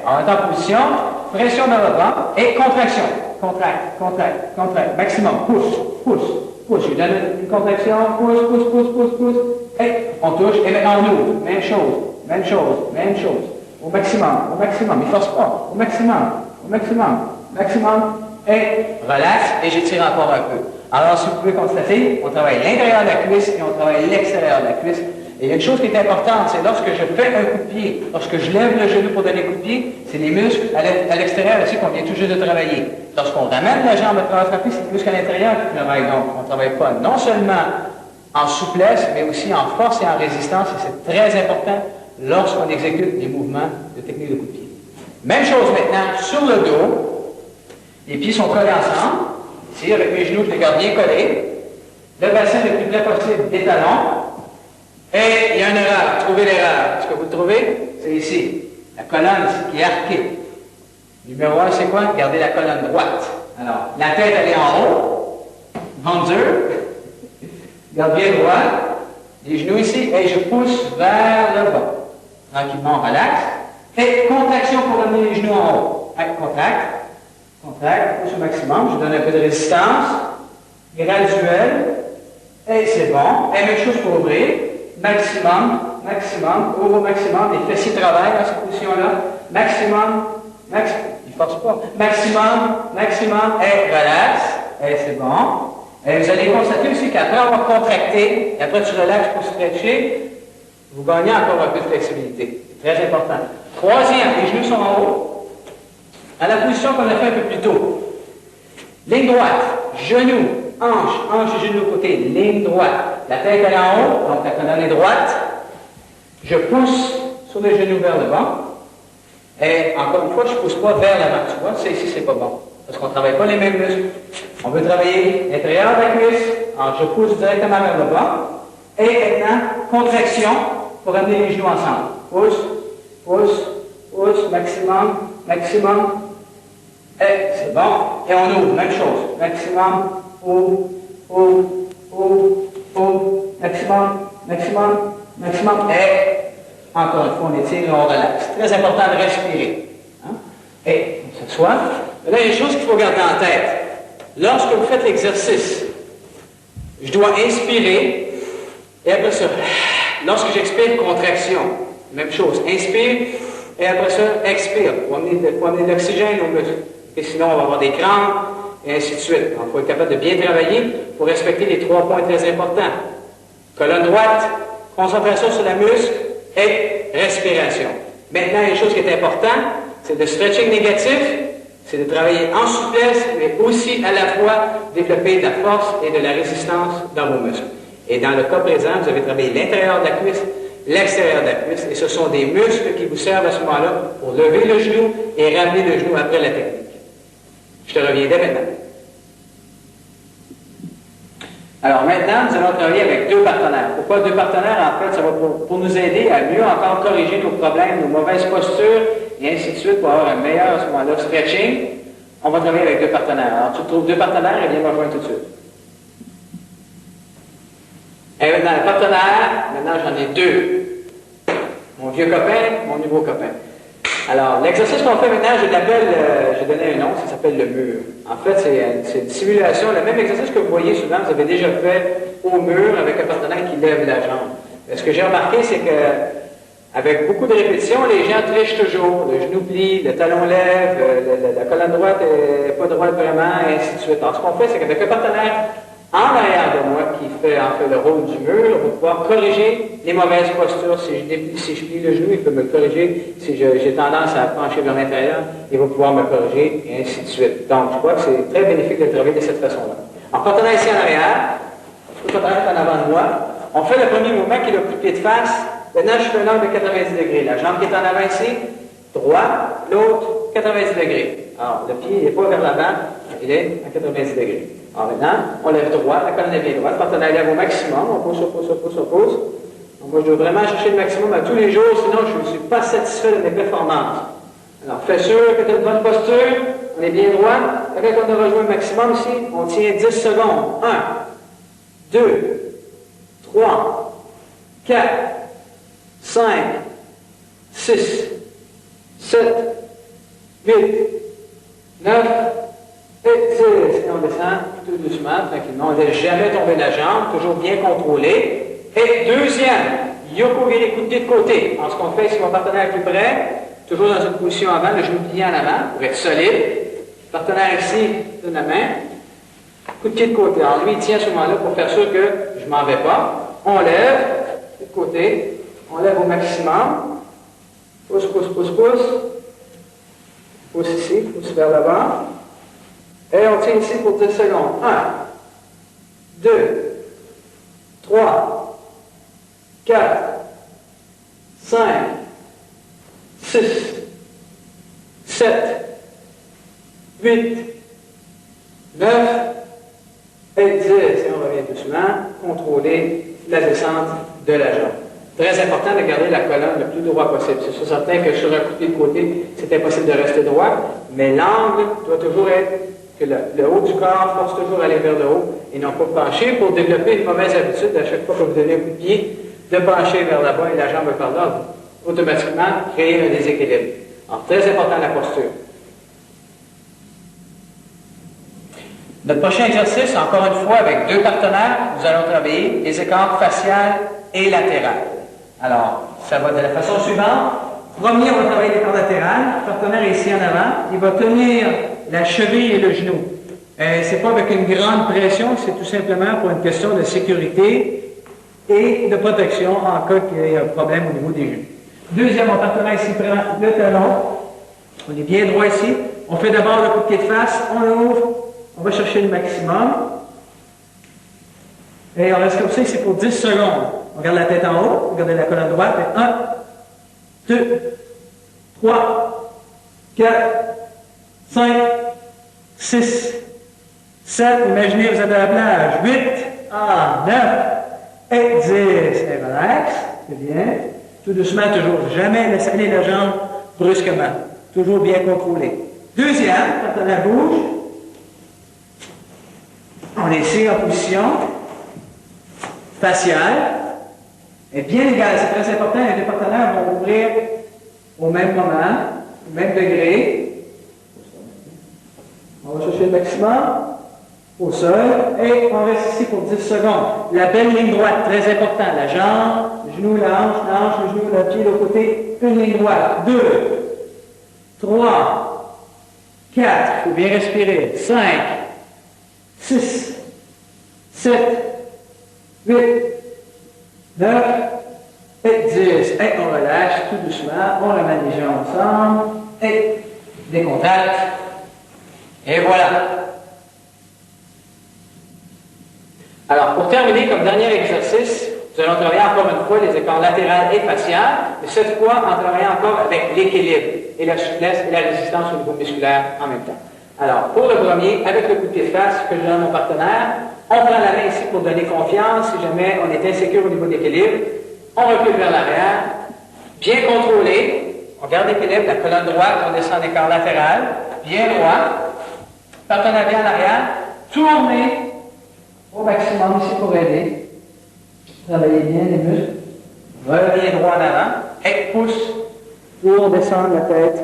On est en position, pression vers le bas et contraction. Contracte. Maximum. Pousse. Je donne une contraction. Pousse. Et on touche. Et maintenant, on ouvre. Même chose. Au maximum. Il ne force pas. Au maximum. Et relax. Et j'étire encore un peu. Alors, si vous pouvez constater, on travaille l'intérieur de la cuisse et on travaille l'extérieur de la cuisse. Et il y a une chose qui est importante, c'est lorsque je fais un coup de pied, lorsque je lève le genou pour donner un coup de pied, c'est les muscles à l'extérieur aussi qu'on vient tout juste de travailler. Lorsqu'on ramène la jambe après avoir frappé, c'est les muscles à l'intérieur qui travaillent. Donc, on ne travaille pas non seulement en souplesse, mais aussi en force et en résistance, et c'est très important lorsqu'on exécute des mouvements de technique de coup de pied. Même chose maintenant sur le dos. Les pieds sont collés ensemble. Ici, avec mes genoux, je les garde bien collés. Le bassin le plus près possible des talons. Et il y a une erreur. Trouvez l'erreur. Est-ce que vous le trouvez? C'est ici. La colonne ici qui est arquée. Numéro 1, c'est quoi? Gardez la colonne droite. Alors, la tête, elle est en haut. Ventre dur. Garde bien droit. Les genoux ici. Et je pousse vers le bas. Tranquillement, on relaxe. Et contraction pour amener les genoux en haut. Allez, contracte, pousse au maximum. Je donne un peu de résistance. Graduelle. Et c'est bon. Et même chose pour ouvrir. Maximum, ouvre au maximum. Les fessiers travaillent dans cette position-là. Maximum, il ne force pas. Maximum, et relaxe. Et c'est bon. Et vous allez constater aussi qu'après avoir contracté, et après tu relaxes pour stretcher, vous gagnez encore un peu de flexibilité. C'est très important. Troisième, les genoux sont en haut. À la position qu'on a fait un peu plus tôt. Ligne droite, genou, hanche et genou de côté, ligne droite. La tête elle est en haut, donc la colonne est droite. Je pousse sur les genoux vers le bas. Et encore une fois, je ne pousse pas vers l'avant. Tu vois, ça ici, c'est pas bon. Parce qu'on ne travaille pas les mêmes muscles. On veut travailler l'intérieur de la cuisse. Alors, je pousse directement vers le bas. Et maintenant, contraction pour amener les genoux ensemble. Pousse, maximum. Et c'est bon. Et on ouvre, même chose. Maximum, ouvre, maximum. Et encore une fois, on étire et on relaxe. C'est très important de respirer. Hein? Et on s'assoit. Là, il y a une chose qu'il faut garder en tête. Lorsque vous faites l'exercice, je dois inspirer et après ça, lorsque j'expire, contraction. Même chose. Inspire et après ça, expire. Pour amener de l'oxygène aux muscles. Et sinon, on va avoir des crampes et ainsi de suite. Donc, il faut être capable de bien travailler pour respecter les 3 points très importants. Colonne droite, concentration sur la muscle et respiration. Maintenant, il y a une chose qui est importante, c'est le stretching négatif, c'est de travailler en souplesse, mais aussi à la fois développer de la force et de la résistance dans vos muscles. Et dans le cas présent, vous avez travaillé l'intérieur de la cuisse, l'extérieur de la cuisse, et ce sont des muscles qui vous servent à ce moment-là pour lever le genou et ramener le genou après la technique. Je te reviens dès maintenant. Alors maintenant, nous allons travailler avec 2 partenaires. Pourquoi 2 partenaires? En fait, ça va pour nous aider à mieux encore corriger nos problèmes, nos mauvaises postures, et ainsi de suite, pour avoir un meilleur, à ce moment-là, stretching. On va travailler avec 2 partenaires. Alors, tu trouves 2 partenaires, et viens me rejoindre tout de suite. Et maintenant, le partenaire, maintenant j'en ai 2. Mon vieux copain, mon nouveau copain. Alors, l'exercice qu'on fait maintenant, j'ai donné un nom, ça s'appelle le mur. En fait, c'est une simulation, le même exercice que vous voyez souvent, vous avez déjà fait au mur avec un partenaire qui lève la jambe. Ce que j'ai remarqué, c'est que avec beaucoup de répétitions, les gens trichent toujours. Le genou plie, le talon lève, la colonne droite n'est pas droite vraiment, et ainsi de suite. Alors, ce qu'on fait, c'est qu'avec un partenaire en arrière de moi qui fait en fait le rôle du mur, on va pouvoir corriger les mauvaises postures. Si je plie le genou, il peut me corriger. Si j'ai tendance à pencher vers l'intérieur, il va pouvoir me corriger, et ainsi de suite. Donc, je crois que c'est très bénéfique de travailler de cette façon-là. En partenaire ici en arrière, le partenaire est en avant de moi. On fait le premier mouvement qui est le coup de pied de face. Maintenant, je fais un angle de 90 degrés. La jambe qui est en avant ici, droit, l'autre, 90 degrés. Alors, le pied n'est pas vers l'avant, il est à 90 degrés. Alors maintenant, on lève droit, la colonne est bien droite, le partenaire lève au maximum, on pousse. Donc moi, je dois vraiment chercher le maximum à tous les jours, sinon je ne suis pas satisfait de mes performances. Alors, fais sûr que tu as une bonne posture, on est bien droit. Quand on a rejoint le maximum ici, on tient 10 secondes. 1, 2, 3, 4, 5, 6, 7, 8, 9, et 10. Et on descend tout doucement, tranquillement. On ne laisse jamais tomber la jambe, toujours bien contrôlé. Et deuxième, yoko viré coup de pied de côté. Alors, ce qu'on fait, si mon partenaire est plus près, toujours dans une position avant, le genou plié en avant, pour être solide. Partenaire ici, donne la main. Coup de pied de côté. Alors, lui, il tient à ce moment-là pour faire sûr que je ne m'en vais pas. On lève. de côté. On lève au maximum. Pousse, pousse, pousse, pousse. Pousse ici, pousse vers l'avant. Et on tient ici pour 10 secondes. 1, 2, 3, 4, 5, 6, 7, 8, 9 et 10. Et on revient doucement, contrôler la descente de la jambe. Très important de garder la colonne le plus droit possible. C'est certain que sur un coup de pied de côté, c'est impossible de rester droit, mais l'angle doit toujours être que le haut du corps force toujours à aller vers le haut et non pas pencher pour développer une mauvaise habitude à chaque fois que vous donnez un coup de pied de pencher vers là-bas et la jambe par là, automatiquement créer un déséquilibre. Alors, très important la posture. Notre prochain exercice, encore une fois, avec deux partenaires, nous allons travailler les écarts faciales et latérales. Alors, ça va de la façon suivante. Premier, on va travailler l'écart latéral. Le partenaire est ici en avant. Il va tenir la cheville et le genou. C'est pas avec une grande pression, c'est tout simplement pour une question de sécurité et de protection en cas qu'il y ait un problème au niveau des genoux. Deuxième, mon partenaire ici prend le talon. On est bien droit ici. On fait d'abord le coup de pied de face. On l'ouvre. On va chercher le maximum. Et on reste comme ça ici pour 10 secondes. On garde la tête en haut. Regardez la colonne droite. 1, 2, 3, 4, 5, 6, 7. Imaginez, vous êtes à la plage. 8, 9 et 10. Et relax. C'est bien. Tout doucement, toujours. Jamais laisser aller la jambe brusquement. Toujours bien contrôlé. Deuxième, quand on la bouge, on est ici en position faciale. Et bien égal, c'est très important. Les deux partenaires vont ouvrir au même moment, au même degré. On va chercher le maximum au sol et on reste ici pour 10 secondes. La belle ligne droite, très important. La jambe, le genou, la hanche, le genou, le pied, le côté. Une ligne droite. 2, 3, 4. Il faut bien respirer. 5, 6, 7, 8, 9 et 10. Et on relâche tout doucement. On ramène les jambes ensemble. Et décontracte. Et voilà. Alors, pour terminer, comme dernier exercice, nous allons travailler encore une fois les écarts latérales et faciales, mais cette fois en travaillant encore avec l'équilibre et la souplesse et la résistance au niveau musculaire en même temps. Alors, pour le premier, avec le coup de pied de face que je donne à mon partenaire, on prend la main ici pour donner confiance si jamais on est insécure au niveau de l'équilibre. On recule vers l'arrière, bien contrôlé. On garde l'équilibre, la colonne droite, on descend en écart latéral, bien droit. Partenaire bien en arrière, tournez au maximum ici pour aider. Travaillez bien les muscles. Revenez droit en avant et pousse pour descendre la tête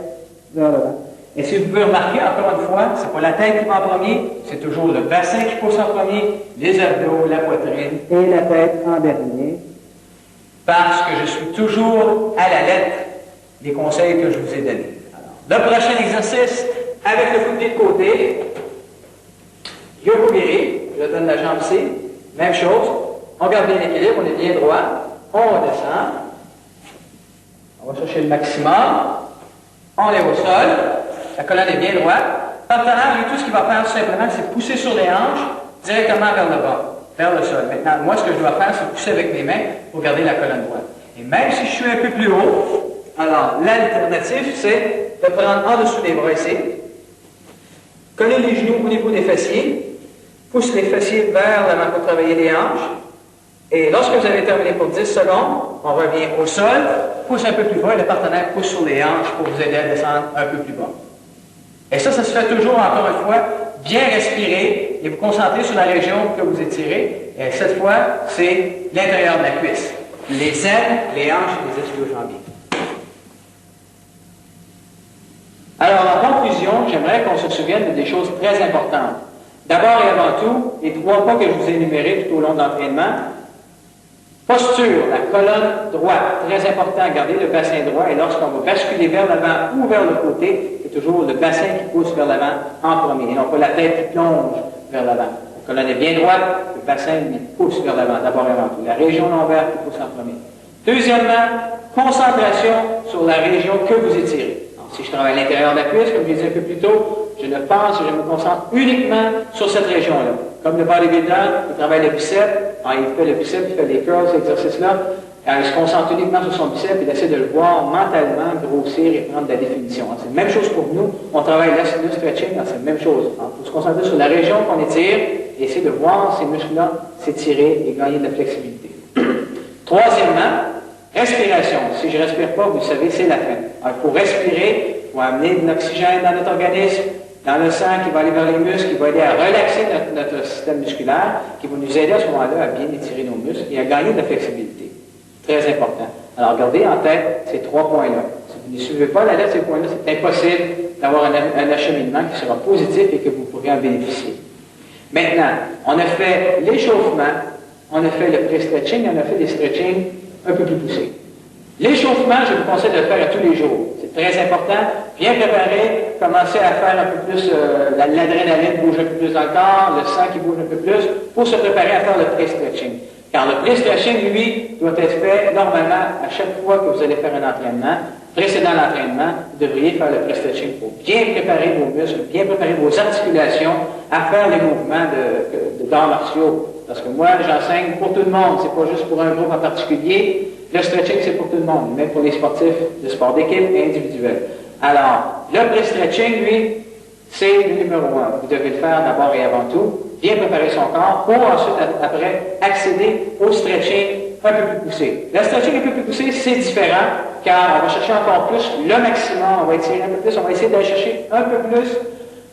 vers l'avant. Et si vous pouvez remarquer, encore une fois, c'est pas la tête qui va en premier, c'est toujours le bassin qui pousse en premier, les abdos, la poitrine et la tête en dernier. Parce que je suis toujours à la lettre des conseils que je vous ai donnés. Alors, le prochain exercice, avec le coup de pied de côté, Yoko-Giri, je donne la jambe ici, même chose, on garde bien l'équilibre, on est bien droit, on redescend, on va chercher le maximum, on est au sol, la colonne est bien droite, partenaire, lui, tout ce qu'il va faire tout simplement, c'est pousser sur les hanches directement vers le bas, vers le sol. Maintenant, moi, ce que je dois faire, c'est pousser avec mes mains pour garder la colonne droite. Et même si je suis un peu plus haut, alors l'alternative, c'est de prendre en dessous des bras ici, coller les genoux au niveau des fessiers, pousse les fessiers vers l'avant pour travailler les hanches. Et lorsque vous avez terminé pour 10 secondes, on revient au sol, pousse un peu plus bas et le partenaire pousse sur les hanches pour vous aider à descendre un peu plus bas. Et ça se fait toujours, encore une fois, bien respirer et vous concentrer sur la région que vous étirez. Et cette fois, c'est l'intérieur de la cuisse. Les ailes, les hanches et les ischio-jambiers. Alors, en conclusion, j'aimerais qu'on se souvienne de des choses très importantes. D'abord et avant tout, les 3 pas que je vous ai énumérés tout au long de l'entraînement. Posture, la colonne droite, très important, garder le bassin droit et lorsqu'on va basculer vers l'avant ou vers le côté, c'est toujours le bassin qui pousse vers l'avant en premier, et non pas la tête qui plonge vers l'avant. La colonne est bien droite, le bassin lui pousse vers l'avant, d'abord et avant tout. La région lombaire qui pousse en premier. Deuxièmement, concentration sur la région que vous étirez. Donc, si je travaille à l'intérieur de la cuisse, comme je l'ai dit un peu plus tôt, je ne pense, je me concentre uniquement sur cette région-là. Comme le bodybuilder, il travaille le biceps, il fait le biceps, il fait les curls, cet exercice-là, il se concentre uniquement sur son biceps, il essaie de le voir mentalement grossir et prendre de la définition. C'est la même chose pour nous, on travaille le stretching, c'est la même chose. Il faut se concentrer sur la région qu'on étire et essayer de voir ces muscles-là s'étirer et gagner de la flexibilité. Troisièmement, respiration. Si je ne respire pas, vous le savez, c'est la fin. Alors, il faut respirer, il faut amener de l'oxygène dans notre organisme, dans le sang qui va aller vers les muscles, qui va aider à relaxer notre système musculaire, qui va nous aider à ce moment-là à bien étirer nos muscles et à gagner de la flexibilité. Très important. Alors, gardez en tête ces trois points-là. Si vous ne suivez pas la lettre de ces points-là, c'est impossible d'avoir un acheminement qui sera positif et que vous pourrez en bénéficier. Maintenant, on a fait l'échauffement, on a fait le pré-stretching, on a fait des stretchings un peu plus poussés. L'échauffement, je vous conseille de le faire à tous les jours. C'est très important. Bien préparer, commencer à faire un peu plus l'adrénaline bouge un peu plus dans le corps, le sang qui bouge un peu plus, pour se préparer à faire le pré-stretching. Car le pré-stretching, lui, doit être fait normalement à chaque fois que vous allez faire un entraînement. Précédant l'entraînement, vous devriez faire le pré-stretching pour bien préparer vos muscles, bien préparer vos articulations à faire les mouvements d'arts martiaux. Parce que moi, j'enseigne pour tout le monde, c'est pas juste pour un groupe en particulier. Le stretching, c'est pour tout le monde, même pour les sportifs de sport d'équipe et individuel. Alors, le pré-stretching, lui, c'est le numéro 1. Vous devez le faire d'abord et avant tout, bien préparer son corps pour ensuite, après, accéder au stretching un peu plus poussé. Le stretching un peu plus poussé, c'est différent, car on va chercher encore plus le maximum, on va étirer un peu plus, on va essayer d'aller chercher un peu plus,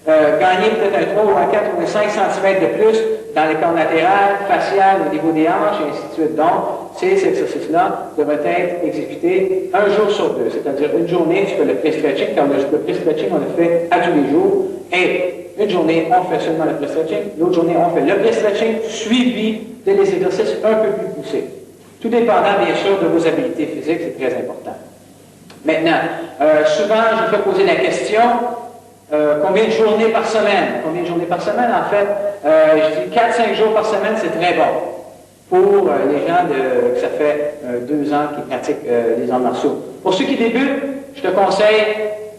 gagner peut-être un 3 ou un 4 ou un 5 cm de plus dans les cordes latérales, faciales, au niveau des hanches, et ainsi de suite. Donc, ces exercices-là devraient être exécutés un jour sur deux. C'est-à-dire, une journée, tu fais le pré-stretching, car le pré-stretching, on le fait à tous les jours. Et une journée, on fait seulement le pré-stretching. L'autre journée, on fait le pré-stretching suivi des exercices un peu plus poussés. Tout dépendant, bien sûr, de vos habiletés physiques, c'est très important. Maintenant, souvent, je me fais poser la question, combien de journées par semaine? Combien de journées par semaine? En fait, je dis 4-5 jours par semaine, c'est très bon. Pour les gens que ça fait 2 ans qui pratiquent les arts martiaux. Pour ceux qui débutent, je te conseille,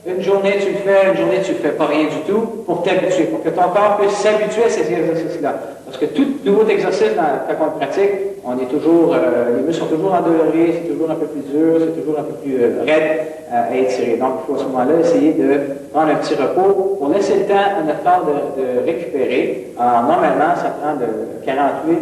une journée tu le fais, une journée tu ne fais pas rien du tout, pour t'habituer, pour que ton corps puisse s'habituer à ces exercices-là. Parce que tout nouveau exercice, quand on le pratique, on est toujours, les muscles sont toujours endoloris, c'est toujours un peu plus dur, c'est toujours un peu plus raide à étirer. Donc, il faut à ce moment-là essayer de prendre un petit repos pour laisser le temps à notre corps de récupérer. Alors, normalement, ça prend de 48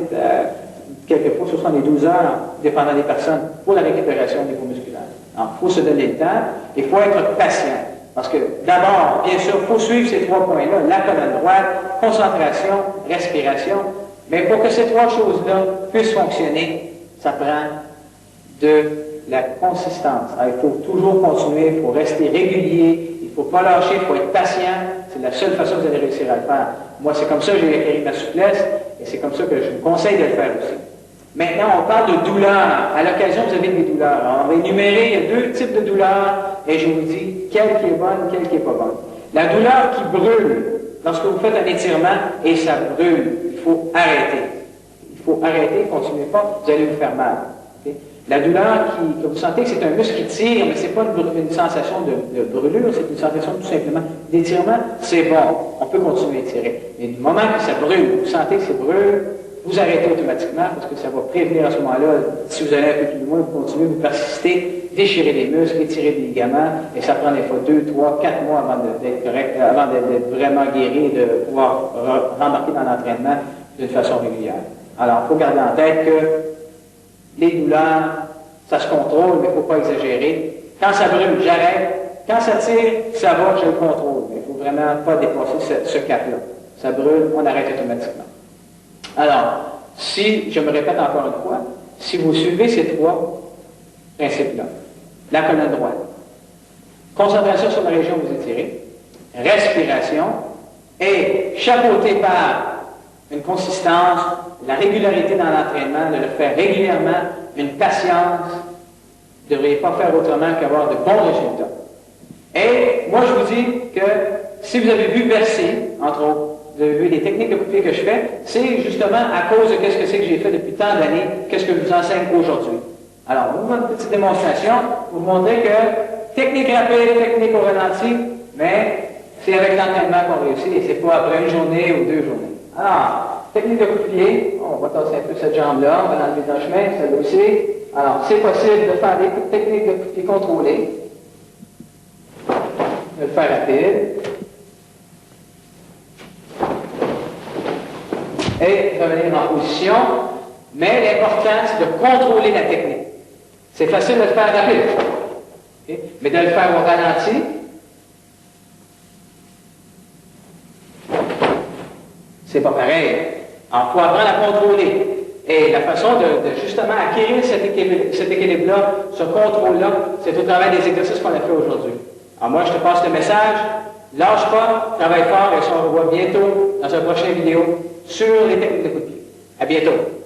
quelquefois 72 heures, dépendant des personnes, pour la récupération au niveau musculaire. Alors, il faut se donner le temps, il faut être patient. Parce que, d'abord, bien sûr, il faut suivre ces 3 points-là, la colonne droite, concentration, respiration, mais pour que ces 3 choses-là puissent fonctionner, ça prend de la consistance. Alors, il faut toujours continuer, il faut rester régulier, il ne faut pas lâcher, il faut être patient. C'est la seule façon que vous allez réussir à le faire. Moi, c'est comme ça que j'ai acquis ma souplesse, et c'est comme ça que je vous conseille de le faire aussi. Maintenant, on parle de douleur. À l'occasion, vous avez des douleurs. Alors, on va énumérer, il y a 2 types de douleurs, et je vous dis quelle qui est bonne, quelle qui n'est pas bonne. La douleur qui brûle, lorsque vous faites un étirement, et ça brûle, il faut arrêter. Il faut arrêter, continuez pas, vous allez vous faire mal. Okay? La douleur que vous sentez que c'est un muscle qui tire, mais ce n'est pas une sensation de brûlure, c'est une sensation tout simplement d'étirement, c'est bon, on peut continuer à étirer. Mais du moment que ça brûle, vous sentez que ça brûle, vous arrêtez automatiquement parce que ça va prévenir à ce moment-là, si vous allez un peu plus loin, vous continuez, vous persistez, déchirer les muscles, étirer des ligaments, et ça prend des fois 2, 3, 4 mois avant d'être correct, avant d'être vraiment guéri et de pouvoir rembarquer dans l'entraînement d'une façon régulière. Alors, il faut garder en tête que les douleurs, ça se contrôle, mais il ne faut pas exagérer. Quand ça brûle, j'arrête. Quand ça tire, ça va, je le contrôle. Mais il ne faut vraiment pas dépasser ce cap-là. Ça brûle, on arrête automatiquement. Alors, je me répète encore une fois, si vous suivez ces 3 principes-là, la colonne droite, concentration sur la région où vous étirez, respiration, et chapeauté par une consistance, la régularité dans l'entraînement, de le faire régulièrement, une patience, vous ne devriez pas faire autrement qu'avoir de bons résultats. Et moi, je vous dis que si vous avez vu Bercy, entre autres, vous avez vu les techniques de coup-de-pied que je fais, c'est justement à cause de ce que c'est que j'ai fait depuis tant d'années, qu'est-ce que je vous enseigne aujourd'hui. Alors, on va faire une petite démonstration pour vous montrer que technique rapide, technique au ralenti, mais c'est avec l'entraînement qu'on réussit et c'est pas après une journée ou 2 journées. Alors, technique de coup de pied, on va tasser un peu cette jambe-là, on va l'enlever dans le chemin, celle-là aussi. Alors, c'est possible de faire des techniques de coup de pied contrôlées, de le faire rapide, et revenir en position, mais l'important, c'est de contrôler la technique. C'est facile de le faire rapide, okay? Mais de le faire au ralenti, c'est pas pareil. Alors, il faut apprendre à contrôler. Et la façon de justement acquérir cet équilibre-là, ce contrôle-là, c'est au travers des exercices qu'on a fait aujourd'hui. Alors moi, je te passe le message, lâche pas, travaille fort et on se revoit bientôt dans une prochaine vidéo sur les techniques de coup de pied. À bientôt.